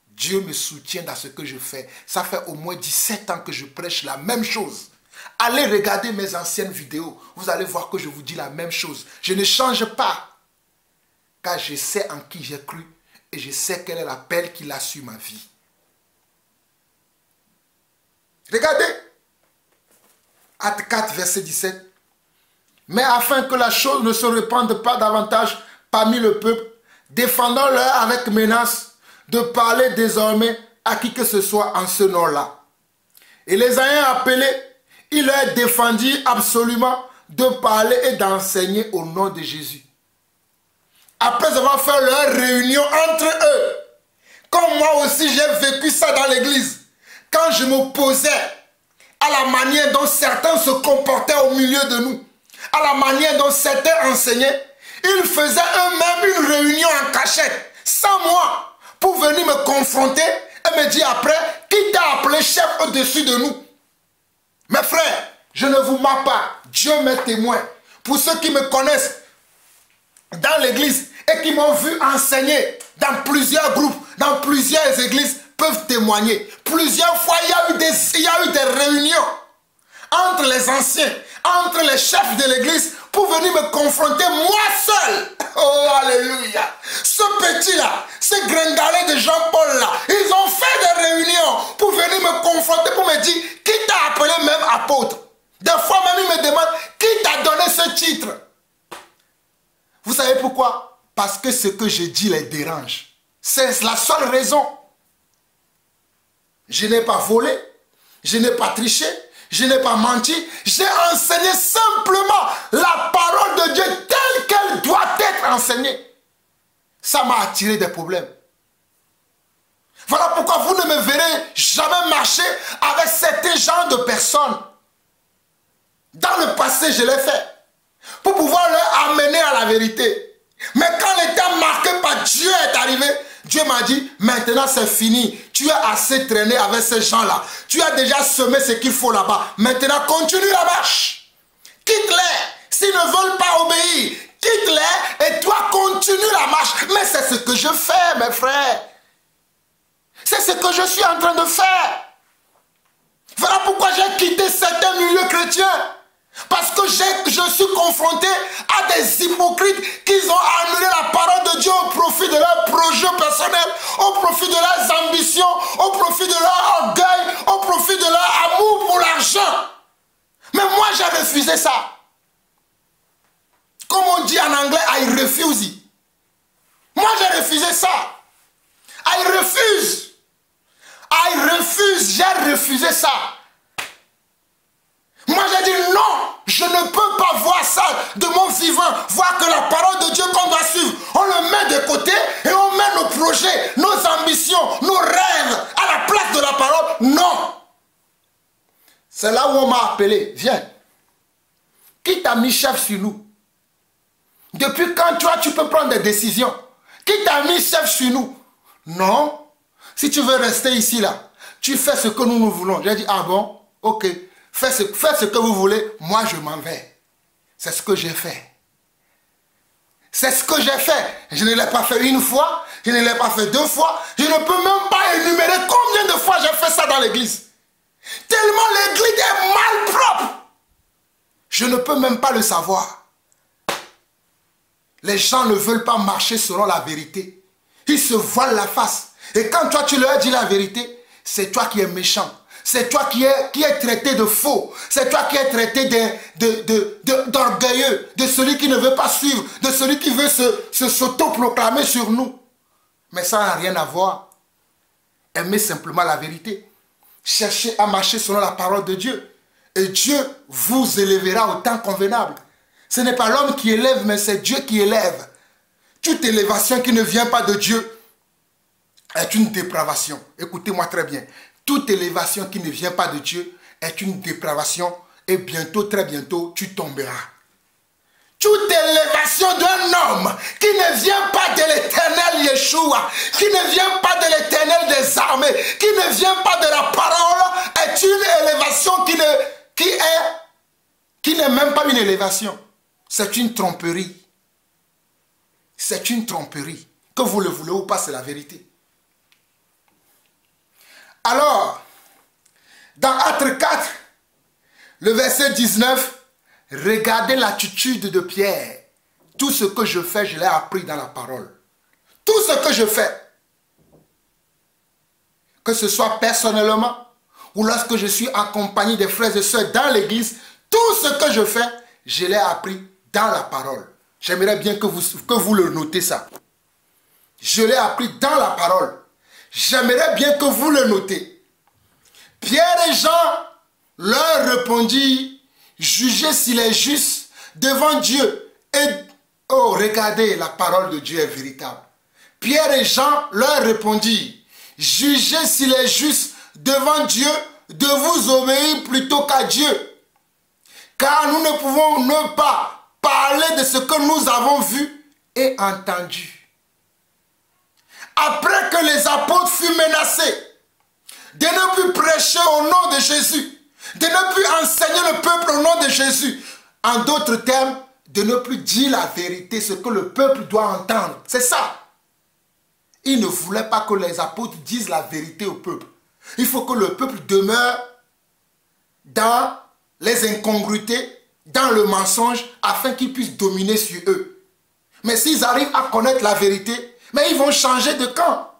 Dieu me soutient dans ce que je fais. Ça fait au moins 17 ans que je prêche la même chose. Allez regarder mes anciennes vidéos. Vous allez voir que je vous dis la même chose. Je ne change pas. Car je sais en qui j'ai cru. Et je sais quel est l'appel qu'il a sur ma vie. Regardez. Acte 4, verset 17. Mais afin que la chose ne se répande pas davantage parmi le peuple, défendons-leur avec menace de parler désormais à qui que ce soit en ce nom-là. Et les ayant appelés, il leur défendit absolument de parler et d'enseigner au nom de Jésus. Après avoir fait leur réunion entre eux, comme moi aussi j'ai vécu ça dans l'église, quand je m'opposais à la manière dont certains se comportaient au milieu de nous, à la manière dont certains enseignaient, ils faisaient eux-mêmes une réunion en cachette, sans moi, pour venir me confronter et me dire après, qui t'a appelé chef au-dessus de nous? Mes frères, je ne vous mens pas, Dieu m'est témoin. Pour ceux qui me connaissent dans l'église et qui m'ont vu enseigner dans plusieurs groupes, dans plusieurs églises, peuvent témoigner. Plusieurs fois, il y a eu des réunions entre les anciens, entre les chefs de l'église, pour venir me confronter moi seul. Oh, alléluia. Ce petit-là, ce gringalet de Jean-Paul là, ils ont fait des réunions pour venir me confronter, pour me dire, qui t'a appelé même apôtre? Des fois même, ils me demandent, qui t'a donné ce titre? Vous savez pourquoi? Parce que ce que je dis les dérange. C'est la seule raison. Je n'ai pas volé, je n'ai pas triché, je n'ai pas menti, j'ai enseigné simplement la parole de Dieu telle qu'elle doit être enseignée. Ça m'a attiré des problèmes. Voilà pourquoi vous ne me verrez jamais marcher avec certains genres de personnes. Dans le passé, je l'ai fait pour pouvoir leur amener à la vérité. Mais quand l'état marqué par Dieu est arrivé, Dieu m'a dit, maintenant c'est fini. Tu as assez traîné avec ces gens-là. Tu as déjà semé ce qu'il faut là-bas. Maintenant, continue la marche. Quitte-les. S'ils ne veulent pas obéir, quitte-les et toi, continue la marche. Mais c'est ce que je fais, mes frères. C'est ce que je suis en train de faire. Voilà pourquoi j'ai quitté certains milieux chrétiens. Parce que je suis confronté à des hypocrites qui ont annulé la parole de Dieu au profit de leurs projets personnels, au profit de leurs ambitions, au profit de leur orgueil, au profit de leur amour pour l'argent. Mais moi, j'ai refusé ça. Comme on dit en anglais, I refuse. Moi, j'ai refusé ça. I refuse. I refuse. J'ai refusé ça. Moi, j'ai dit non, je ne peux pas voir ça de mon vivant, voir que la parole de Dieu qu'on doit suivre, on le met de côté et on met nos projets, nos ambitions, nos rêves à la place de la parole. Non. C'est là où on m'a appelé. Viens. Qui t'a mis chef sur nous? Depuis quand toi, tu peux prendre des décisions? Qui t'a mis chef sur nous? Non. Si tu veux rester ici, là, tu fais ce que nous voulons. J'ai dit, ah bon, ok. faites ce que vous voulez, moi je m'en vais. C'est ce que j'ai fait. C'est ce que j'ai fait. Je ne l'ai pas fait une fois, je ne l'ai pas fait deux fois, je ne peux même pas énumérer combien de fois j'ai fait ça dans l'église. Tellement l'église est mal propre. Je ne peux même pas le savoir. Les gens ne veulent pas marcher selon la vérité. Ils se voilent la face. Et quand toi tu leur dis la vérité, c'est toi qui es méchant. C'est toi qui est traité de faux. C'est toi qui es traité d'orgueilleux, de celui qui ne veut pas suivre, de celui qui veut s'auto-proclamer sur nous. Mais ça n'a rien à voir. Aimez simplement la vérité. Cherchez à marcher selon la parole de Dieu. Et Dieu vous élèvera au temps convenable. Ce n'est pas l'homme qui élève, mais c'est Dieu qui élève. Toute élévation qui ne vient pas de Dieu est une dépravation. Écoutez-moi très bien. Toute élévation qui ne vient pas de Dieu est une dépravation et bientôt, très bientôt, tu tomberas. Toute élévation d'un homme qui ne vient pas de l'éternel Yeshua, qui ne vient pas de l'éternel des armées, qui ne vient pas de la parole, est une élévation qui n'est même pas une élévation. C'est une tromperie. C'est une tromperie. Que vous le voulez ou pas, c'est la vérité. Alors, dans Actes 4, le verset 19, regardez l'attitude de Pierre. Tout ce que je fais, je l'ai appris dans la parole. Tout ce que je fais, que ce soit personnellement ou lorsque je suis en compagnie des frères et sœurs dans l'église, tout ce que je fais, je l'ai appris dans la parole. J'aimerais bien que vous le notez ça. Je l'ai appris dans la parole. J'aimerais bien que vous le notez. Pierre et Jean leur répondirent, jugez s'il est juste devant Dieu. Et, oh, regardez, la parole de Dieu est véritable. Pierre et Jean leur répondirent, jugez s'il est juste devant Dieu de vous obéir plutôt qu'à Dieu. Car nous ne pouvons ne pas parler de ce que nous avons vu et entendu. Après que les apôtres furent menacés de ne plus prêcher au nom de Jésus, de ne plus enseigner le peuple au nom de Jésus, en d'autres termes, de ne plus dire la vérité, ce que le peuple doit entendre. C'est ça. Ils ne voulaient pas que les apôtres disent la vérité au peuple. Il faut que le peuple demeure dans les incongruités, dans le mensonge, afin qu'ils puissent dominer sur eux. Mais s'ils arrivent à connaître la vérité, mais ils vont changer de camp.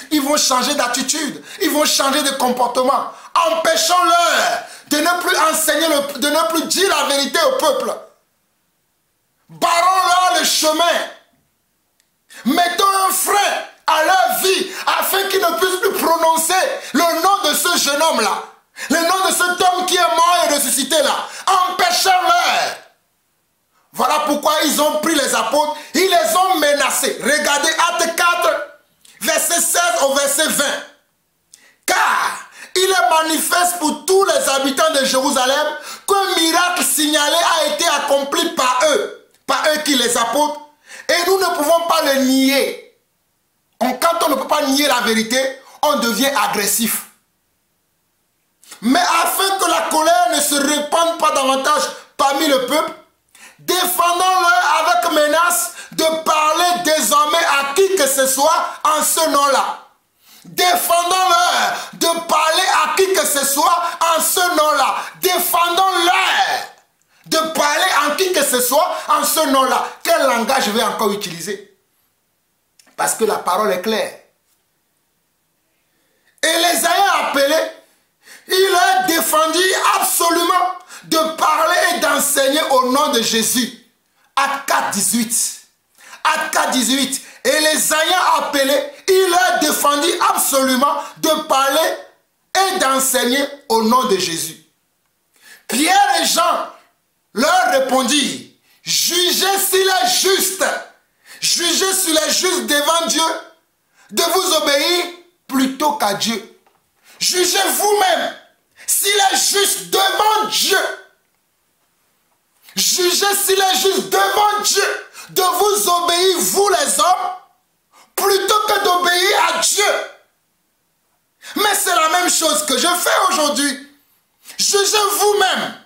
Ils vont changer d'attitude. Ils vont changer de comportement. Empêchons-leur de ne plus enseigner, de ne plus dire la vérité au peuple. Barrons-leur le chemin. Mettons un frein à leur vie afin qu'ils ne puissent plus prononcer le nom de ce jeune homme-là. Le nom de cet homme qui est mort et ressuscité là. Empêchons-leur. Voilà pourquoi ils ont pris les apôtres, ils les ont menacés. Regardez Actes 4, verset 16 au verset 20. Car il est manifeste pour tous les habitants de Jérusalem qu'un miracle signalé a été accompli par eux qui les apôtres, et nous ne pouvons pas le nier. Quand on ne peut pas nier la vérité, on devient agressif. Mais afin que la colère ne se répande pas davantage parmi le peuple, défendons-leur avec menace de parler désormais à qui que ce soit en ce nom-là. Défendons-leur de parler à qui que ce soit en ce nom-là. Défendons-leur de parler à qui que ce soit en ce nom-là. Quel langage je vais encore utiliser? Parce que la parole est claire. Et les ayant appelés, il leur défendit absolument de parler et d'enseigner au nom de Jésus. Actes 4, 18. Actes 4, 18. Et les ayant appelés, il leur défendit absolument de parler et d'enseigner au nom de Jésus. Pierre et Jean leur répondirent, jugez s'il est juste. Jugez s'il est juste devant Dieu de vous obéir plutôt qu'à Dieu. Jugez vous-même s'il est juste devant Dieu. Jugez s'il est juste devant Dieu de vous obéir, vous les hommes, plutôt que d'obéir à Dieu. Mais c'est la même chose que je fais aujourd'hui. Je Jugez vous-même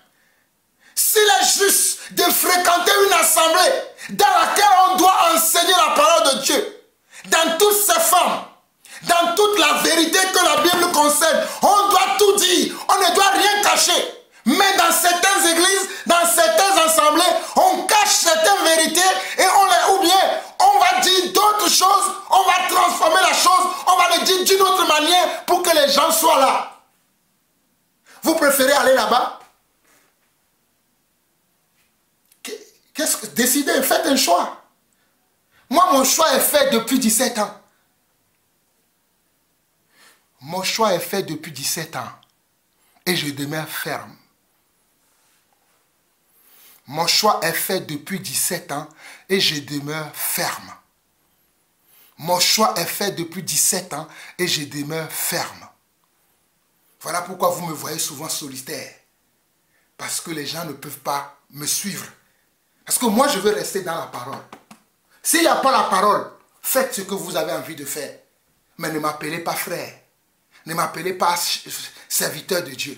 s'il est juste de fréquenter une assemblée dans laquelle on doit enseigner la parole de Dieu, dans toutes ses formes, dans toute la vérité que la Bible concerne. On doit tout dire, on ne doit rien cacher. Mais dans certaines églises, dans certaines assemblées, on cache certaines vérités et ou bien on va dire d'autres choses, on va transformer la chose, on va le dire d'une autre manière pour que les gens soient là. Vous préférez aller là-bas? Décidez, faites un choix. Moi, mon choix est fait depuis 17 ans. Mon choix est fait depuis 17 ans. Et je demeure ferme. Mon choix est fait depuis 17 ans et je demeure ferme. Mon choix est fait depuis 17 ans et je demeure ferme. Voilà pourquoi vous me voyez souvent solitaire. Parce que les gens ne peuvent pas me suivre. Parce que moi, je veux rester dans la parole. S'il n'y a pas la parole, faites ce que vous avez envie de faire. Mais ne m'appelez pas frère. Ne m'appelez pas serviteur de Dieu.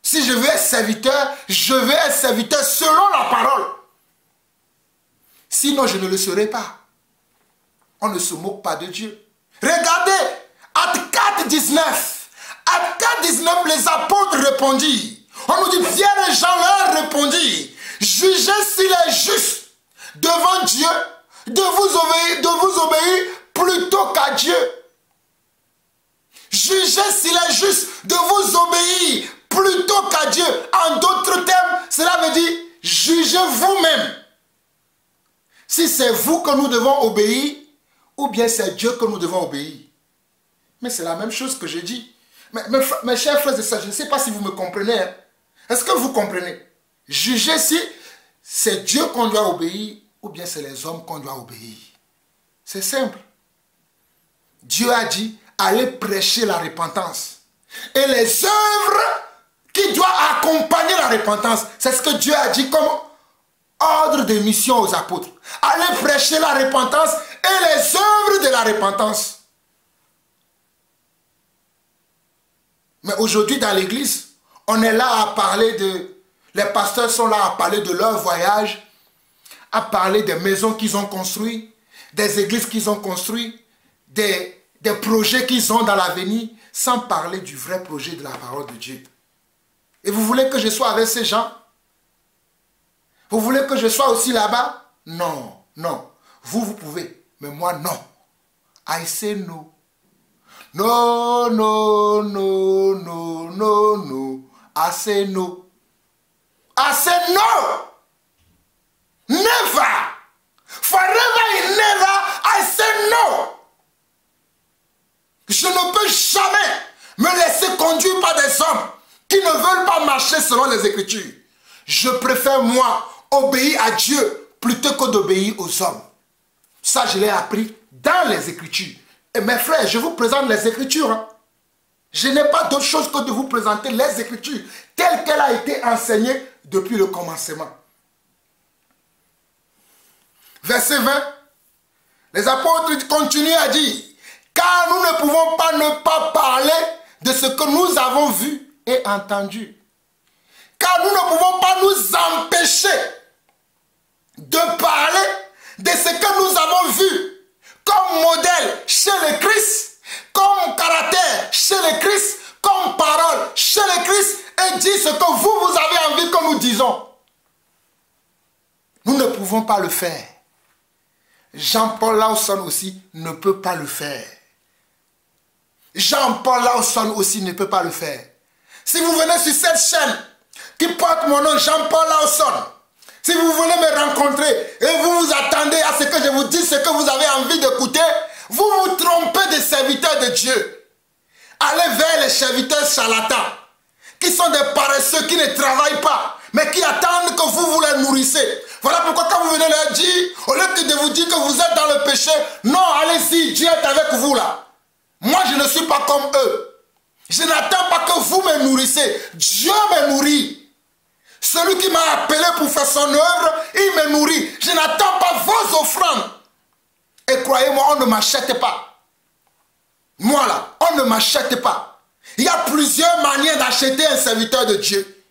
Si je veux être serviteur, je veux être serviteur selon la parole. Sinon, je ne le serai pas. On ne se moque pas de Dieu. Regardez, Actes 4, 19. Actes 4, 19, les apôtres répondirent. On nous dit, Pierre et Jean leur répondirent. Jugez s'il est juste devant Dieu de vous obéir plutôt qu'à Dieu. Jugez s'il est juste de vous obéir plutôt qu'à Dieu. En d'autres termes, cela veut dire, jugez vous-même. Si c'est vous que nous devons obéir, ou bien c'est Dieu que nous devons obéir. Mais c'est la même chose que je dis. Mes chers frères et sœurs, je ne sais pas si vous me comprenez. Hein? Est-ce que vous comprenez? Jugez si c'est Dieu qu'on doit obéir, ou bien c'est les hommes qu'on doit obéir. C'est simple. Dieu a dit, allez prêcher la repentance. Et les œuvres qui doivent accompagner la repentance, c'est ce que Dieu a dit comme ordre de mission aux apôtres. Allez prêcher la repentance et les œuvres de la repentance. Mais aujourd'hui dans l'église, on est là à parler de... Les pasteurs sont là à parler de leur voyage, à parler des maisons qu'ils ont construites, des églises qu'ils ont construites, des projets qu'ils ont dans l'avenir, sans parler du vrai projet de la parole de Dieu. Et vous voulez que je sois avec ces gens? Vous voulez que je sois aussi là-bas? Non, non. Vous pouvez, mais moi, non. I say no. No, no, no, no, no, no. I say no. I say no. Never. Forever and never, I say no. Je ne peux jamais me laisser conduire par des hommes qui ne veulent pas marcher selon les Écritures. Je préfère, moi, obéir à Dieu plutôt que d'obéir aux hommes. Ça, je l'ai appris dans les Écritures. Et mes frères, je vous présente les Écritures. Hein. Je n'ai pas d'autre chose que de vous présenter les Écritures telles qu'elles ont été enseignées depuis le commencement. Verset 20. Les apôtres continuent à dire, car nous ne pouvons pas ne pas parler de ce que nous avons vu et entendu. Car nous ne pouvons pas nous empêcher de parler de ce que nous avons vu comme modèle chez le Christ, comme caractère chez le Christ, comme parole chez le Christ, et dire ce que vous avez envie que nous disons. Nous ne pouvons pas le faire. Jean-Paul Lawson aussi ne peut pas le faire. Jean-Paul Lawson aussi ne peut pas le faire. Si vous venez sur cette chaîne qui porte mon nom, Jean-Paul Lawson, si vous voulez me rencontrer et vous vous attendez à ce que je vous dise ce que vous avez envie d'écouter, vous vous trompez des serviteurs de Dieu. Allez vers les serviteurs charlatans, qui sont des paresseux, qui ne travaillent pas, mais qui attendent que vous les nourrissez. Voilà pourquoi quand vous venez leur dire, au lieu de vous dire que vous êtes dans le péché, non, allez-y, Dieu est avec vous là. Moi, je ne suis pas comme eux. Je n'attends pas que vous me nourrissez. Dieu me nourrit. Celui qui m'a appelé pour faire son œuvre, il me nourrit. Je n'attends pas vos offrandes. Et croyez-moi, on ne m'achète pas. Moi là, on ne m'achète pas. Il y a plusieurs manières d'acheter un serviteur de Dieu.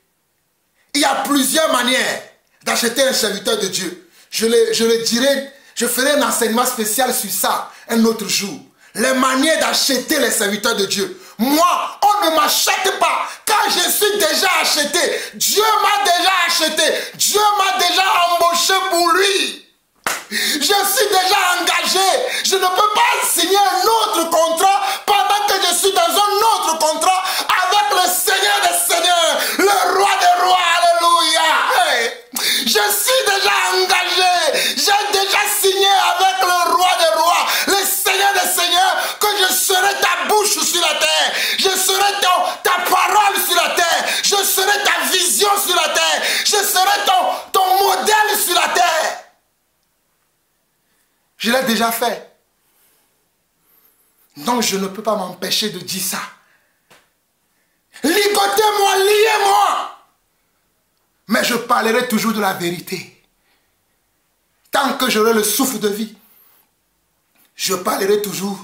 Il y a plusieurs manières d'acheter un serviteur de Dieu. Je le dirai, je ferai un enseignement spécial sur ça un autre jour. Les manières d'acheter les serviteurs de Dieu. Moi, on ne m'achète pas. Quand je suis déjà acheté, Dieu m'a déjà acheté. Dieu m'a déjà embauché pour lui. Je suis déjà engagé. Je ne peux pas signer un autre contrat pendant que je suis dans un autre contrat avec le Seigneur des Seigneurs, le Roi des Rois. Alléluia. Hey. Je suis déjà engagé. J'ai déjà signé avec le Roi des Rois, le Seigneur des Seigneurs, que je serai ta bouche sur la terre. Je serai ta parole sur la terre. Je serai ta vision sur la terre. Je serai ton modèle sur la terre. Je l'ai déjà fait. Donc je ne peux pas m'empêcher de dire ça. Ligotez-moi, liez-moi. Mais je parlerai toujours de la vérité. Tant que j'aurai le souffle de vie, je parlerai toujours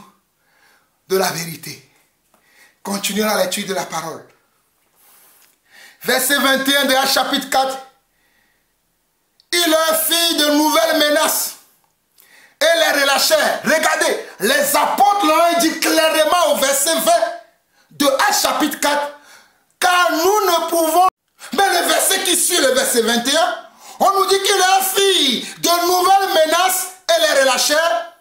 de la vérité. Continuons la lecture de la parole. Verset 21 de Actes chapitre 4. Il leur fit de nouvelles menaces et les relâchèrent. Regardez, les apôtres l'ont dit clairement au verset 20 de Actes chapitre 4. Car nous ne pouvons... Mais le verset qui suit, le verset 21, on nous dit qu'il leur fit de nouvelles menaces et les relâchèrent,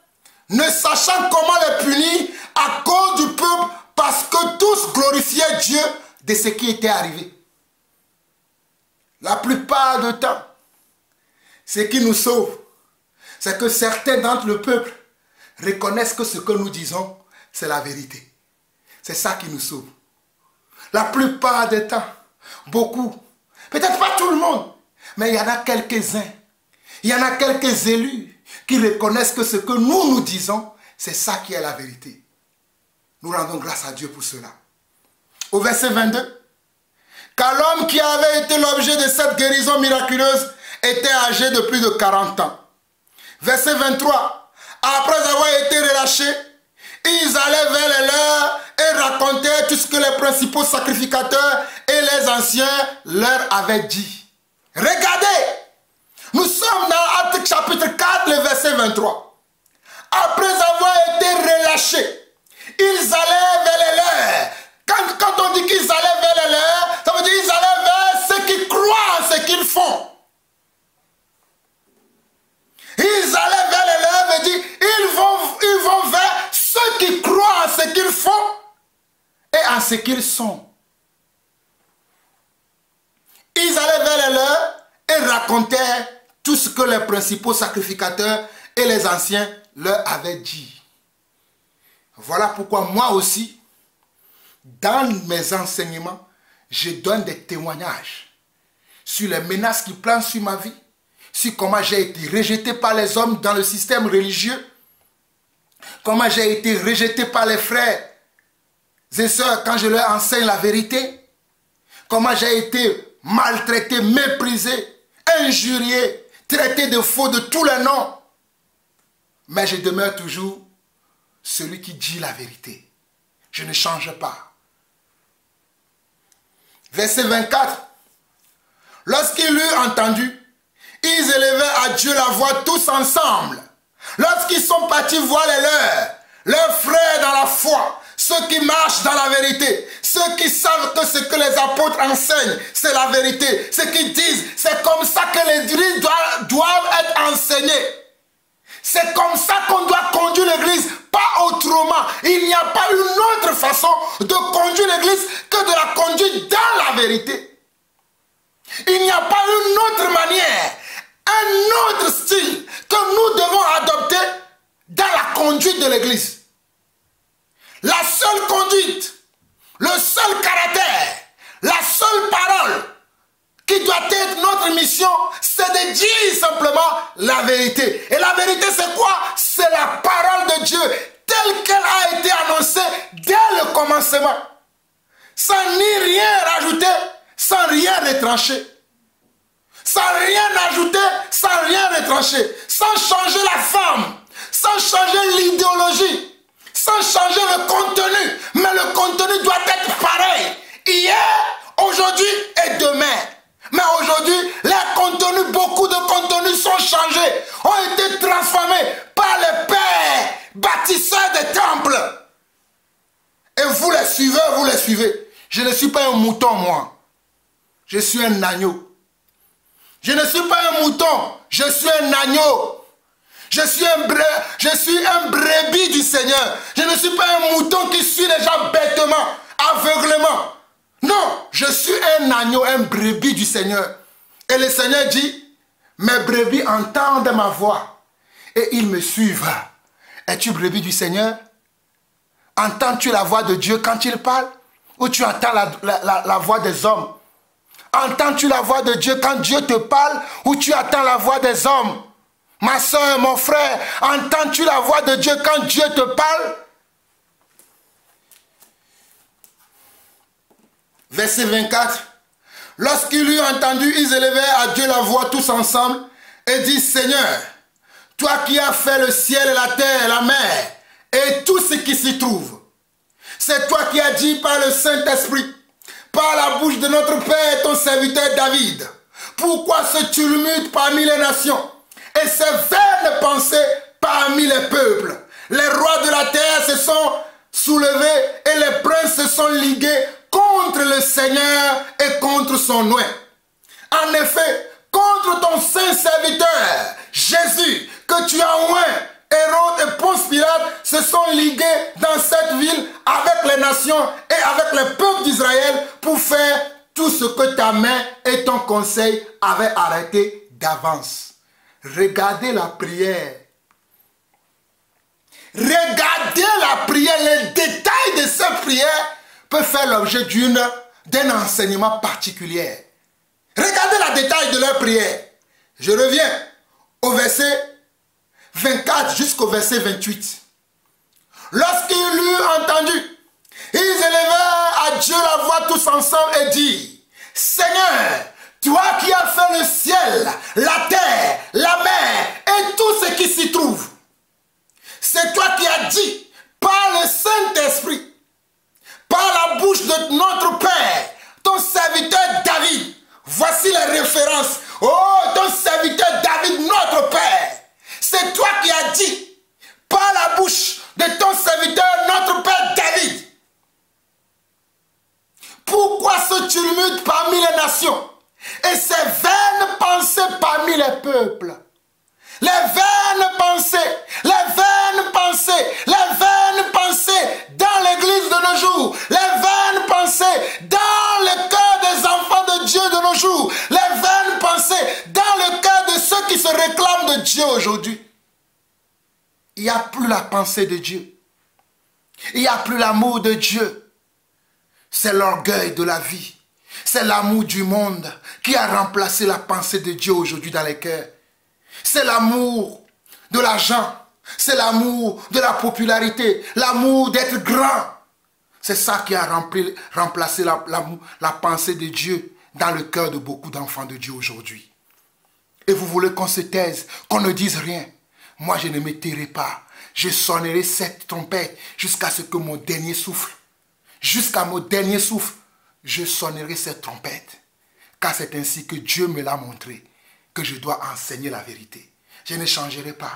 ne sachant comment les punir à cause du peuple, parce que tous glorifiaient Dieu de ce qui était arrivé. La plupart du temps, ce qui nous sauve, c'est que certains d'entre le peuple reconnaissent que ce que nous disons, c'est la vérité. C'est ça qui nous sauve. La plupart des temps, beaucoup, peut-être pas tout le monde, mais il y en a quelques-uns, il y en a quelques élus qui reconnaissent que ce que nous disons, c'est ça qui est la vérité. Nous rendons grâce à Dieu pour cela. Au verset 22, car l'homme qui avait été l'objet de cette guérison miraculeuse était âgé de plus de 40 ans. Verset 23, après avoir été relâchés, ils allaient vers les leurs et racontaient tout ce que les principaux sacrificateurs et les anciens leur avaient dit. Regardez, nous sommes dans Actes chapitre 4, le verset 23. Après avoir été relâchés, ils allaient vers les leurs. Quand on dit qu'ils allaient vers les leurs, ça veut dire qu'ils allaient vers ceux qui croient en ce qu'ils font. Ils allaient vers les leurs, veut dire ils vont vers ceux qui croient en ce qu'ils font et en ce qu'ils sont. Ils allaient vers les leurs et racontaient tout ce que les principaux sacrificateurs et les anciens leur avaient dit. Voilà pourquoi moi aussi, dans mes enseignements, je donne des témoignages sur les menaces qui planent sur ma vie, sur comment j'ai été rejeté par les hommes dans le système religieux, comment j'ai été rejeté par les frères et sœurs quand je leur enseigne la vérité, comment j'ai été maltraité, méprisé, injurié, traité de faux de tous les noms. Mais je demeure toujours celui qui dit la vérité. Je ne change pas. Verset 24. Lorsqu'ils eurent entendu, ils élevèrent à Dieu la voix tous ensemble. Lorsqu'ils sont partis voir leurs frères dans la foi, ceux qui marchent dans la vérité, ceux qui savent que ce que les apôtres enseignent, c'est la vérité. Ce qu'ils disent, c'est comme ça que l'église doivent être enseignée. C'est comme ça qu'on doit conduire l'église, pas autrement. Il n'y a pas une autre façon de conduire l'église que de la conduire dans la vérité. Il n'y a pas une autre manière, un autre style que nous devons adopter dans la conduite de l'église. La seule conduite, le seul caractère, la seule parole qui doit être notre mission, c'est de dire simplement la vérité. Et la vérité, c'est quoi? C'est la parole de Dieu telle qu'elle a été annoncée dès le commencement. Sans ni rien rajouter, sans rien retrancher. Sans rien ajouter, sans rien retrancher. Sans changer la forme, sans changer l'idéologie, sans changer le contenu. Mais le contenu doit être pareil. Hier, aujourd'hui et demain. Mais aujourd'hui, les contenus, beaucoup de contenus sont changés, ont été transformés par les pères bâtisseurs des temples. Et vous les suivez, vous les suivez. Je ne suis pas un mouton, moi. Je suis un agneau. Je ne suis pas un mouton, je suis un agneau. Je suis un brebis du Seigneur. Je ne suis pas un mouton qui suit les gens bêtement, aveuglement. Non, je suis un agneau, un brebis du Seigneur. Et le Seigneur dit, mes brebis entendent ma voix et ils me suivent. Es-tu brebis du Seigneur? Entends-tu la voix de Dieu quand il parle? Ou tu entends la voix des hommes? Entends-tu la voix de Dieu quand Dieu te parle? Ou tu attends la voix des hommes? Ma soeur, mon frère, entends-tu la voix de Dieu quand Dieu te parle? Verset 24. Lorsqu'ils eurent entendu, ils élevèrent à Dieu la voix tous ensemble et disent, Seigneur, toi qui as fait le ciel et la terre, la mer et tout ce qui s'y trouve, c'est toi qui as dit par le Saint-Esprit, par la bouche de notre Père, ton serviteur David, pourquoi ce tumulte parmi les nations et ces vaines pensées parmi les peuples? Les rois de la terre se sont soulevés et les princes se sont ligués contre le Seigneur et contre son nom. En effet, contre ton saint serviteur, Jésus, que tu as oint, Hérode et Ponce Pilate se sont ligués dans cette ville avec les nations et avec les peuples d'Israël pour faire tout ce que ta main et ton conseil avaient arrêté d'avance. Regardez la prière. Regardez la prière. Les détails de cette prière peuvent faire l'objet d'un enseignement particulier. Regardez le détail de leur prière. Je reviens au verset 24 jusqu'au verset 28. Lorsqu'ils l'eurent entendu, ils élevèrent à Dieu la voix tous ensemble et dirent, Seigneur, toi qui as fait le ciel, la terre, la mer et tout ce qui s'y trouve, c'est toi qui as dit par le Saint-Esprit, par la bouche de notre Père, ton serviteur David. Voici les références. Oh, ton serviteur David, notre Père. C'est toi qui as dit, par la bouche de ton serviteur, notre Père David. Pourquoi ce tumulte parmi les nations et ces vaines pensées parmi les peuples? Les vaines pensées, les vaines pensées, les vaines pensées dans l'église de nos jours, les vaines pensées dans le cœur des enfants de Dieu de nos jours, les vaines pensées dans le cœur de ceux qui se réclament de Dieu aujourd'hui. Il n'y a plus la pensée de Dieu. Il n'y a plus l'amour de Dieu. C'est l'orgueil de la vie. C'est l'amour du monde qui a remplacé la pensée de Dieu aujourd'hui dans les cœurs. C'est l'amour de l'argent. C'est l'amour de la popularité. L'amour d'être grand. C'est ça qui a remplacé la pensée de Dieu dans le cœur de beaucoup d'enfants de Dieu aujourd'hui. Et vous voulez qu'on se taise, qu'on ne dise rien. Moi, je ne me tairai pas. Je sonnerai cette trompette jusqu'à ce que mon dernier souffle. Jusqu'à mon dernier souffle, je sonnerai cette trompette. Car c'est ainsi que Dieu me l'a montré, que je dois enseigner la vérité. Je ne changerai pas.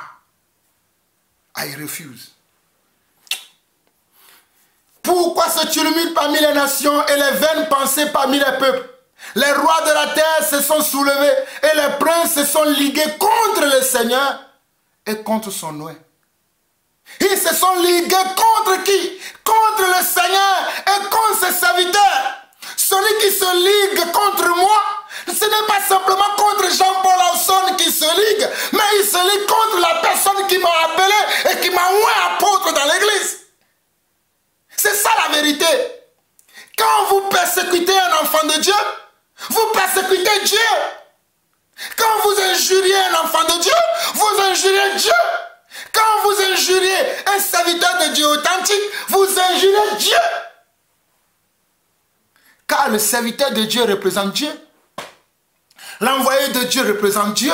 I refuse. Pourquoi ce tumulte parmi les nations et les vaines pensées parmi les peuples? Les rois de la terre se sont soulevés et les princes se sont ligués contre le Seigneur et contre son nom. Ils se sont ligués contre qui? Contre le Seigneur et contre ses serviteurs. Celui qui se ligue contre moi, ce n'est pas simplement contre Jean-Paul Ausson qui se ligue, mais il se ligue contre la personne qui m'a appelé et qui m'a oint apôtre dans l'église. C'est ça la vérité. Quand vous persécutez un enfant de Dieu, vous persécutez Dieu. Quand vous injuriez un enfant de Dieu, vous injuriez Dieu. Quand vous injuriez un serviteur de Dieu authentique, vous injuriez Dieu. Car le serviteur de Dieu représente Dieu. L'envoyé de Dieu représente Dieu.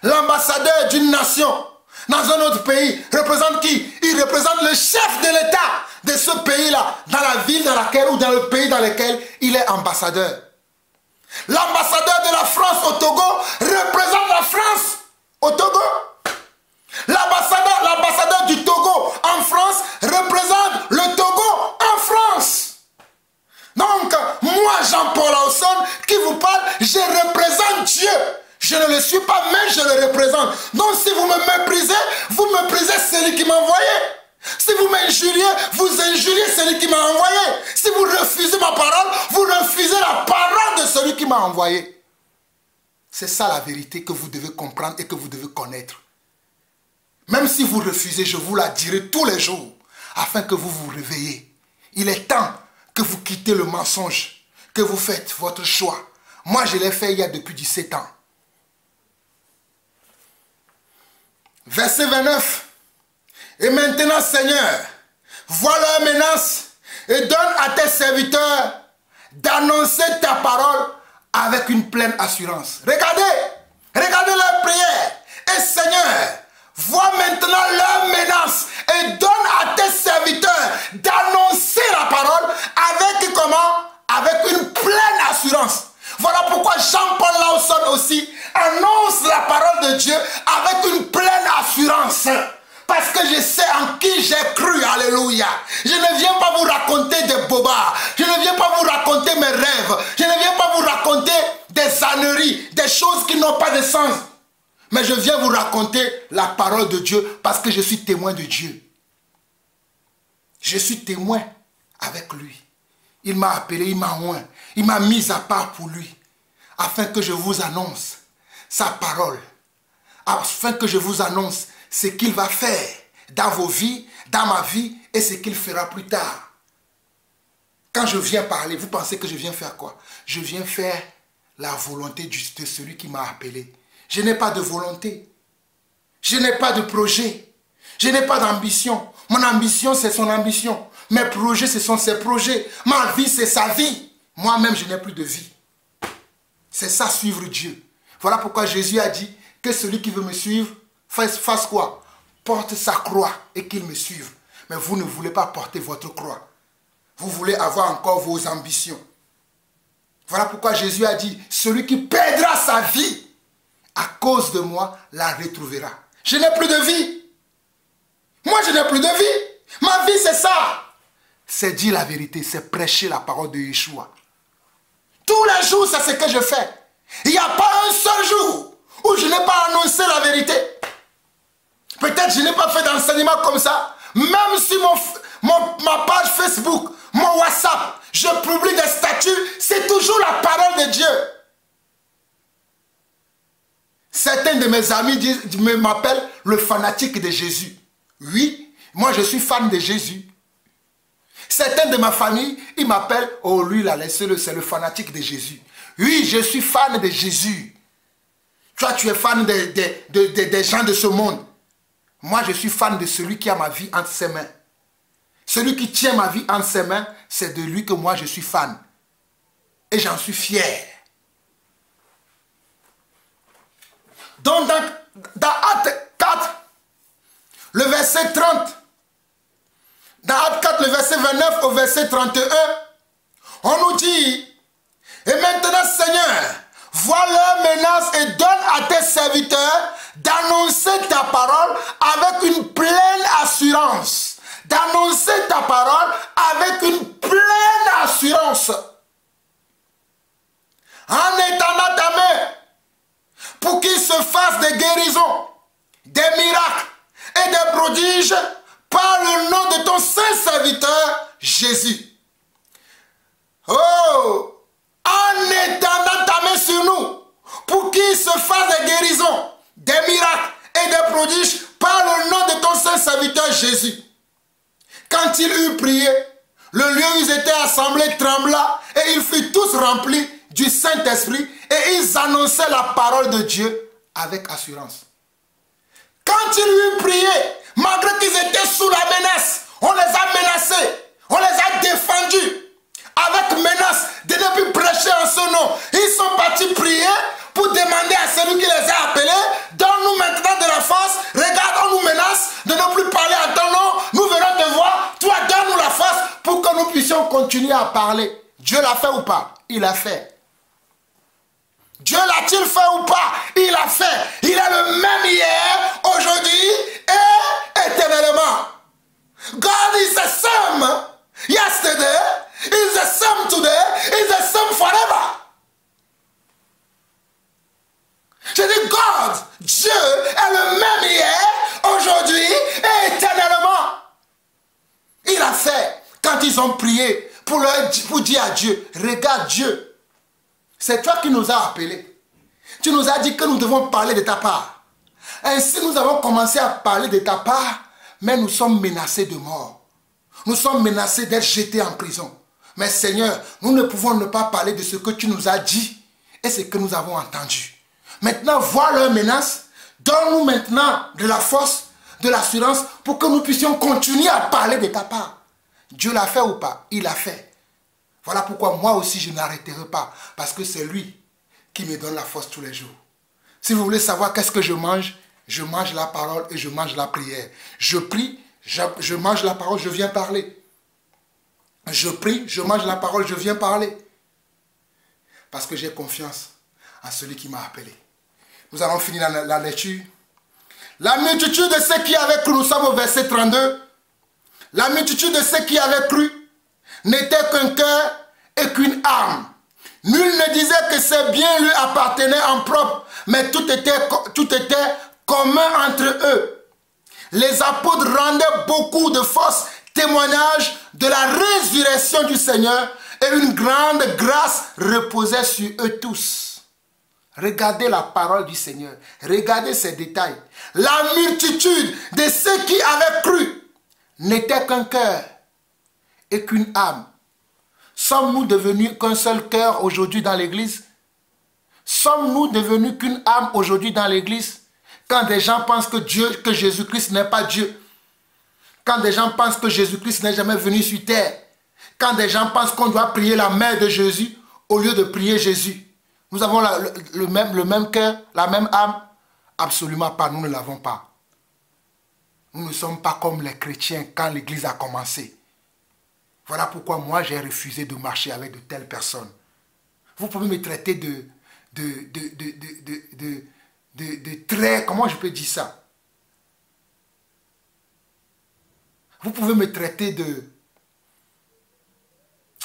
L'ambassadeur d'une nation dans un autre pays, représente qui? Il représente le chef de l'État de ce pays-là, dans la ville dans laquelle ou dans le pays dans lequel il est ambassadeur. L'ambassadeur de la France au Togo représente la France au Togo. L'ambassadeur du Togo en France représente le Togo en France. Donc, moi, Jean-Paul Awson, qui vous parle, je représente Dieu. Je ne le suis pas, mais je le représente. Donc, si vous me méprisez, vous méprisez celui qui m'a envoyé. Si vous m'injuriez, vous injuriez celui qui m'a envoyé. Si vous refusez ma parole, vous refusez la parole de celui qui m'a envoyé. C'est ça la vérité que vous devez comprendre et que vous devez connaître. Même si vous refusez, je vous la dirai tous les jours, afin que vous vous réveillez. Il est temps que vous quittez le mensonge, que vous faites votre choix. Moi, je l'ai fait il y a depuis 17 ans. Verset 29. Et maintenant, Seigneur, vois leur menace et donne à tes serviteurs d'annoncer ta parole avec une pleine assurance. Regardez leur prière. Et Seigneur, vois maintenant leur menace et donne à tes serviteurs d'annoncer la parole avec comment? Avec une pleine assurance. Voilà pourquoi Jean-Paul Lawson aussi annonce la parole de Dieu avec une pleine assurance. Parce que je sais en qui j'ai cru, alléluia. Je ne viens pas vous raconter des bobards. Je ne viens pas vous raconter mes rêves. Je ne viens pas vous raconter des âneries, des choses qui n'ont pas de sens. Mais je viens vous raconter la parole de Dieu parce que je suis témoin de Dieu. Je suis témoin avec lui. Il m'a appelé, il m'a oint. Il m'a mis à part pour lui. Afin que je vous annonce sa parole. Afin que je vous annonce ce qu'il va faire dans vos vies, dans ma vie et ce qu'il fera plus tard. Quand je viens parler, vous pensez que je viens faire quoi? Je viens faire la volonté de celui qui m'a appelé. Je n'ai pas de volonté. Je n'ai pas de projet. Je n'ai pas d'ambition. Mon ambition, c'est son ambition. Mes projets, ce sont ses projets. Ma vie, c'est sa vie. Moi-même, je n'ai plus de vie. C'est ça, suivre Dieu. Voilà pourquoi Jésus a dit que celui qui veut me suivre, fasse quoi? Porte sa croix et qu'il me suive. Mais vous ne voulez pas porter votre croix. Vous voulez avoir encore vos ambitions. Voilà pourquoi Jésus a dit, celui qui perdra sa vie à cause de moi, la retrouvera. Je n'ai plus de vie. Moi, je n'ai plus de vie. Ma vie, c'est ça. C'est dire la vérité, c'est prêcher la parole de Yeshua. Tous les jours, c'est ce que je fais. Il n'y a pas un seul jour où je n'ai pas annoncé la vérité. Peut-être je n'ai pas fait d'enseignement comme ça. Même si ma page Facebook, mon WhatsApp, je publie des statuts, c'est toujours la parole de Dieu. Certains de mes amis m'appellent le fanatique de Jésus. Oui, moi je suis fan de Jésus. Certains de ma famille, ils m'appellent, oh lui là, laissez-le, c'est le fanatique de Jésus. Oui, je suis fan de Jésus. Toi, tu es fan des gens de ce monde. Moi, je suis fan de celui qui a ma vie entre ses mains. Celui qui tient ma vie entre ses mains, c'est de lui que moi je suis fan. Et j'en suis fier. Donc, dans Actes 4, le verset 30, dans Actes 4, le verset 29 au verset 31, on nous dit, et maintenant, Seigneur, vois leurs menaces et donne à tes serviteurs d'annoncer ta parole avec une pleine assurance. D'annoncer ta parole avec une pleine assurance. En étendant ta main, pour qu'il se fasse des guérisons, des miracles et des prodiges par le nom de ton saint serviteur Jésus. Oh! En étendant ta main sur nous, pour qu'il se fasse des guérisons, des miracles et des prodiges par le nom de ton saint serviteur Jésus. Quand ils eurent prié, le lieu où ils étaient assemblés trembla et ils furent tous remplis du Saint-Esprit et ils annonçaient la parole de Dieu avec assurance. Quand ils eurent prié, malgré qu'ils étaient sous la menace, on les a menacés, on les a défendus avec menace de ne plus prêcher en ce nom. Ils sont partis prier pour demander à celui qui les a appelés, donne-nous maintenant de la force, regarde, on nous continué à parler. Dieu l'a fait ou pas? Il l'a fait. Dieu l'a-t-il fait ou pas? Il l'a fait. Il est le même hier, aujourd'hui et éternellement. God is the same yesterday, is the same today, is the same forever. Je dis God, Dieu est le même hier, aujourd'hui et éternellement. Il a fait quand ils ont prié pour dire à Dieu, regarde Dieu. C'est toi qui nous as appelés. Tu nous as dit que nous devons parler de ta part. Ainsi, nous avons commencé à parler de ta part, mais nous sommes menacés de mort. Nous sommes menacés d'être jetés en prison. Mais Seigneur, nous ne pouvons ne pas parler de ce que tu nous as dit et ce que nous avons entendu. Maintenant, vois leurs menaces. Donne-nous maintenant de la force, de l'assurance pour que nous puissions continuer à parler de ta part. Dieu l'a fait ou pas? Il l'a fait. Voilà pourquoi moi aussi je n'arrêterai pas. Parce que c'est lui qui me donne la force tous les jours. Si vous voulez savoir qu'est-ce que je mange la parole et je mange la prière. Je prie, je mange la parole, je viens parler. Je prie, je mange la parole, je viens parler. Parce que j'ai confiance en celui qui m'a appelé. Nous allons finir la lecture. La multitude de ceux qui avaient cru, nous sommes au verset 32. La multitude de ceux qui avaient cru n'était qu'un cœur et qu'une âme. Nul ne disait que ses biens lui appartenaient en propre, mais tout était commun entre eux. Les apôtres rendaient beaucoup de force témoignage de la résurrection du Seigneur et une grande grâce reposait sur eux tous. Regardez la parole du Seigneur, regardez ces détails. La multitude de ceux qui avaient cru n'était qu'un cœur et qu'une âme. Sommes-nous devenus qu'un seul cœur aujourd'hui dans l'église? Sommes-nous devenus qu'une âme aujourd'hui dans l'église? Quand des gens pensent que Jésus-Christ n'est pas Dieu. Quand des gens pensent que Jésus-Christ n'est jamais venu sur terre. Quand des gens pensent qu'on doit prier la mère de Jésus au lieu de prier Jésus. Nous avons le même cœur, la même âme? Absolument pas, nous ne l'avons pas. Nous ne sommes pas comme les chrétiens quand l'église a commencé. Voilà pourquoi moi j'ai refusé de marcher avec de telles personnes. Vous pouvez me traiter de très... Comment je peux dire ça? Vous pouvez me traiter de...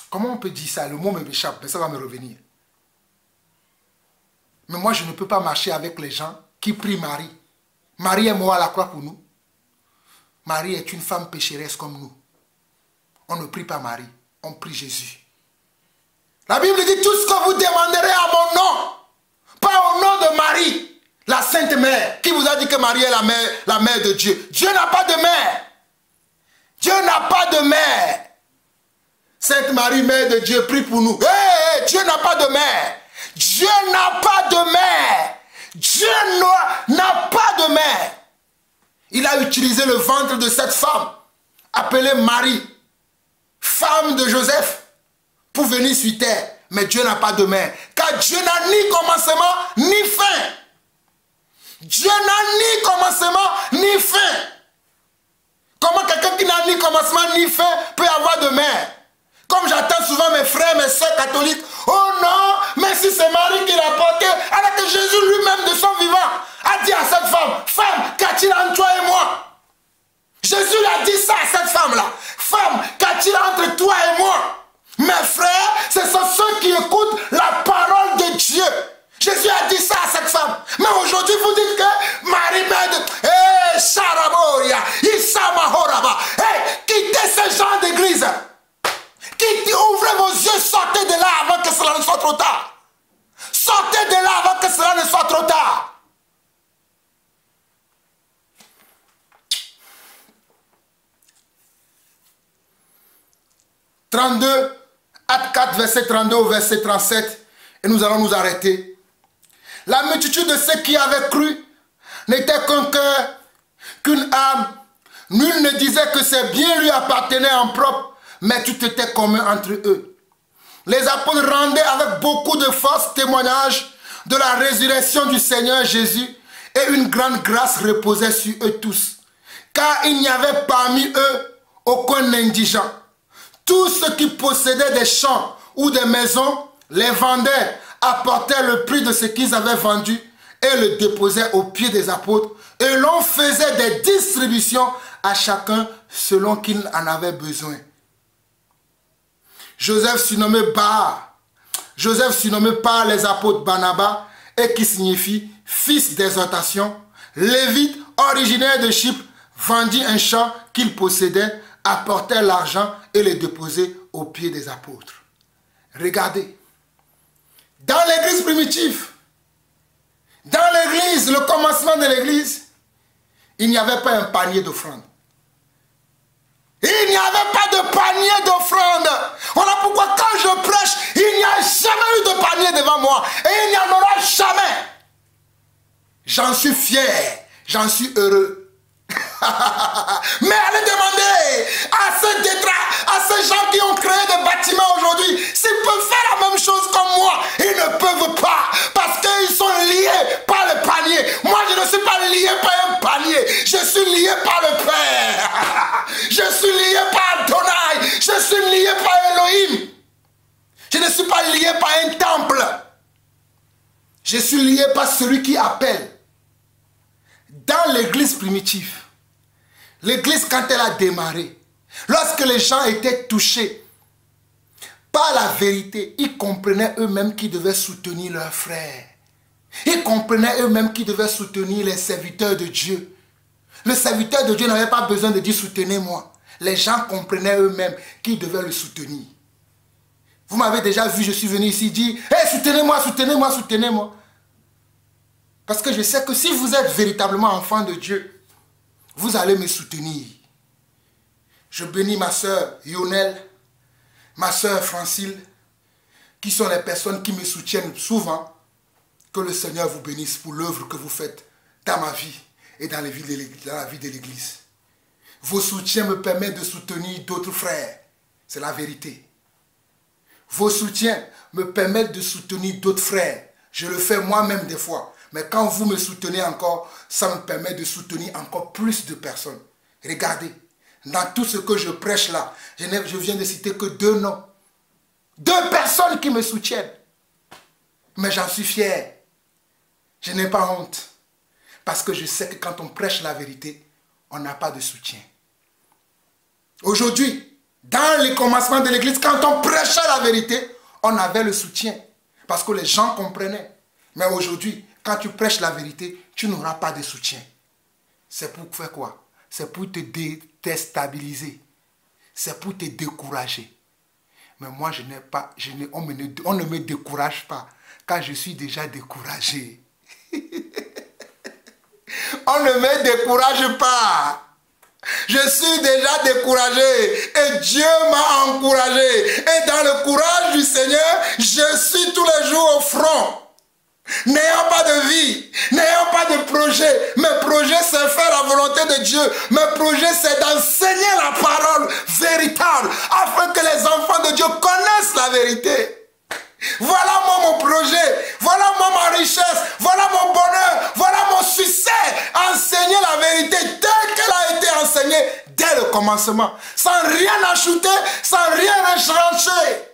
Comment on peut dire ça? Le mot m'échappe, mais ça va me revenir. Mais moi je ne peux pas marcher avec les gens qui prient Marie. Marie est morte à la croix pour nous. Marie est une femme pécheresse comme nous. On ne prie pas Marie, on prie Jésus. La Bible dit tout ce que vous demanderez à mon nom, pas au nom de Marie, la Sainte Mère. Qui vous a dit que Marie est la mère de Dieu? Dieu n'a pas de mère. Dieu n'a pas de mère. Sainte Marie, Mère de Dieu, prie pour nous. Hey, Dieu n'a pas de mère. Dieu n'a pas de mère. Dieu n'a pas de mère. Il a utilisé le ventre de cette femme, appelée Marie, femme de Joseph, pour venir sur terre. Mais Dieu n'a pas de mère. Car Dieu n'a ni commencement, ni fin. Dieu n'a ni commencement, ni fin. Comment quelqu'un qui n'a ni commencement, ni fin peut avoir de mère? Comme j'attends souvent mes frères, mes soeurs catholiques. Oh non, mais si c'est Marie qui l'a porté, alors que Jésus lui-même de son vivant a dit à cette femme, femme, qu'a-t-il entre toi et moi? Jésus a dit ça à cette femme-là. Femme, qu'a-t-il entre toi et moi? Mes frères, ce sont ceux qui écoutent la parole de Dieu. Jésus a dit ça à cette femme. Mais aujourd'hui, vous dites que Marie mère de... Hé, Sharaboria, Isamahoraba. Hé, quittez ce genre d'église. Ouvrez vos yeux, sortez de là avant que cela ne soit trop tard. Sortez de là avant que cela ne soit trop tard. Acte 4, verset 32 au verset 37, et nous allons nous arrêter. La multitude de ceux qui avaient cru n'était qu'un cœur, qu'une âme. Nul ne disait que ses biens lui appartenaient en propre, mais tout était commun entre eux. Les apôtres rendaient avec beaucoup de force témoignage de la résurrection du Seigneur Jésus, et une grande grâce reposait sur eux tous. Car il n'y avait parmi eux aucun indigent. Tous ceux qui possédaient des champs ou des maisons les vendaient, apportaient le prix de ce qu'ils avaient vendu et le déposaient aux pieds des apôtres. Et l'on faisait des distributions à chacun selon qu'il en avait besoin. Joseph surnommé par les apôtres Barnabas et qui signifie fils d'exhortation, Lévite, originaire de Chypre, vendit un champ qu'il possédait, apportait l'argent et le déposait aux pieds des apôtres. Regardez, dans l'église primitive, dans l'église, le commencement de l'église, il n'y avait pas un panier d'offrande. Il n'y avait pas de panier d'offrande. Voilà pourquoi quand je prêche, il n'y a jamais eu de panier devant moi. Et il n'y en aura jamais. J'en suis fier. J'en suis heureux. Mais allez demander à ces gens qui ont créé des bâtiments aujourd'hui s'ils peuvent faire la même chose comme moi. Ils ne peuvent pas parce qu'ils sont liés par le panier. Moi, je ne suis pas lié par un panier. Je suis lié par le Père. Je suis lié par Adonai. Je suis lié par Elohim. Je ne suis pas lié par un temple. Je suis lié par celui qui appelle. Dans l'église primitive, l'église quand elle a démarré, lorsque les gens étaient touchés par la vérité, ils comprenaient eux-mêmes qu'ils devaient soutenir leurs frères. Ils comprenaient eux-mêmes qu'ils devaient soutenir les serviteurs de Dieu. Le serviteur de Dieu n'avait pas besoin de dire soutenez-moi. Les gens comprenaient eux-mêmes qu'ils devaient le soutenir. Vous m'avez déjà vu, je suis venu ici dire hey, soutenez-moi, soutenez-moi, soutenez-moi. Parce que je sais que si vous êtes véritablement enfant de Dieu, vous allez me soutenir. Je bénis ma soeur Yonel, ma soeur Francine, qui sont les personnes qui me soutiennent souvent. Que le Seigneur vous bénisse pour l'œuvre que vous faites dans ma vie et dans la vie de l'Église. Vos soutiens me permettent de soutenir d'autres frères. C'est la vérité. Vos soutiens me permettent de soutenir d'autres frères. Je le fais moi-même des fois. Mais quand vous me soutenez encore, ça me permet de soutenir encore plus de personnes. Regardez, dans tout ce que je prêche là, je viens de citer que 2 noms. 2 personnes qui me soutiennent. Mais j'en suis fier. Je n'ai pas honte. Parce que je sais que quand on prêche la vérité, on n'a pas de soutien. Aujourd'hui, dans les commencements de l'église, quand on prêchait la vérité, on avait le soutien. Parce que les gens comprenaient. Mais aujourd'hui, quand tu prêches la vérité, tu n'auras pas de soutien. C'est pour faire quoi? C'est pour te déstabiliser. C'est pour te décourager. Mais moi, on ne me décourage pas. Quand je suis déjà découragé. On ne me décourage pas. Je suis déjà découragé. Et Dieu m'a encouragé. Et dans le courage du Seigneur, je suis tous les jours au front. N'ayant pas de vie, n'ayant pas de projet. Mes projets, c'est faire la volonté de Dieu. Mes projets, c'est d'enseigner la parole véritable afin que les enfants de Dieu connaissent la vérité. Voilà moi mon projet, voilà moi ma richesse, voilà mon bonheur, voilà mon succès. Enseigner la vérité telle qu'elle a été enseignée dès le commencement. Sans rien ajouter, sans rien retrancher.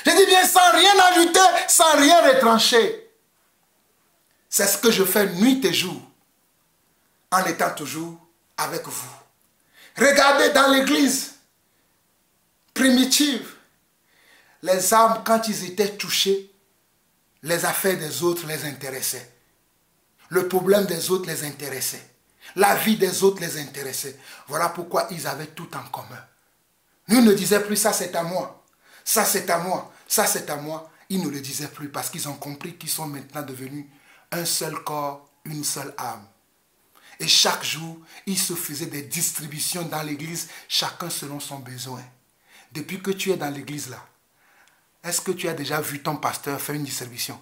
Je dis bien sans rien ajouter, sans rien retrancher. C'est ce que je fais nuit et jour, en étant toujours avec vous. Regardez dans l'église primitive, les âmes, quand ils étaient touchés, les affaires des autres les intéressaient. Le problème des autres les intéressait. La vie des autres les intéressait. Voilà pourquoi ils avaient tout en commun. Ils ne disaient plus ça c'est à moi, ça c'est à moi, ça c'est à moi. Ils ne le disaient plus parce qu'ils ont compris qu'ils sont maintenant devenus un seul corps, une seule âme. Et chaque jour, ils se faisaient des distributions dans l'église, chacun selon son besoin. Depuis que tu es dans l'église là, est-ce que tu as déjà vu ton pasteur faire une distribution?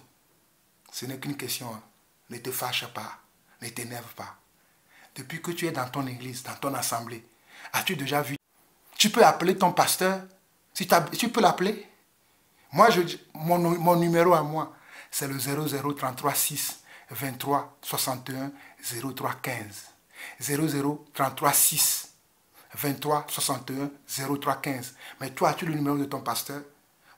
Ce n'est qu'une question. Hein. Ne te fâche pas, ne t'énerve pas. Depuis que tu es dans ton église, dans ton assemblée, as-tu déjà vu? Tu peux appeler ton pasteur? Si tu peux l'appeler? Moi, mon numéro à moi, c'est le 0033 6 23 61 03 15. 0033 6 23 61 03 15. Mais toi, as-tu le numéro de ton pasteur?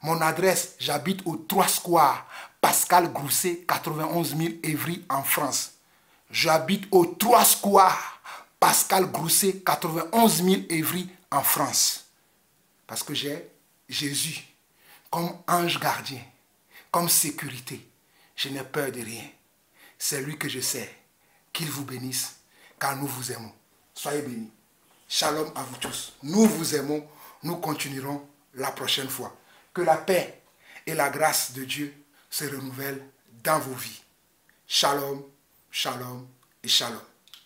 Mon adresse, j'habite au 3 Square, Pascal Grousset, 91 000 Évry, en France. J'habite au 3 Square, Pascal Grousset, 91 000 Évry, en France. Parce que j'ai Jésus comme ange gardien, comme sécurité. Je n'ai peur de rien. C'est lui que je sais. Qu'il vous bénisse, car nous vous aimons. Soyez bénis. Shalom à vous tous. Nous vous aimons. Nous continuerons la prochaine fois. Que la paix et la grâce de Dieu se renouvellent dans vos vies. Shalom, shalom et shalom.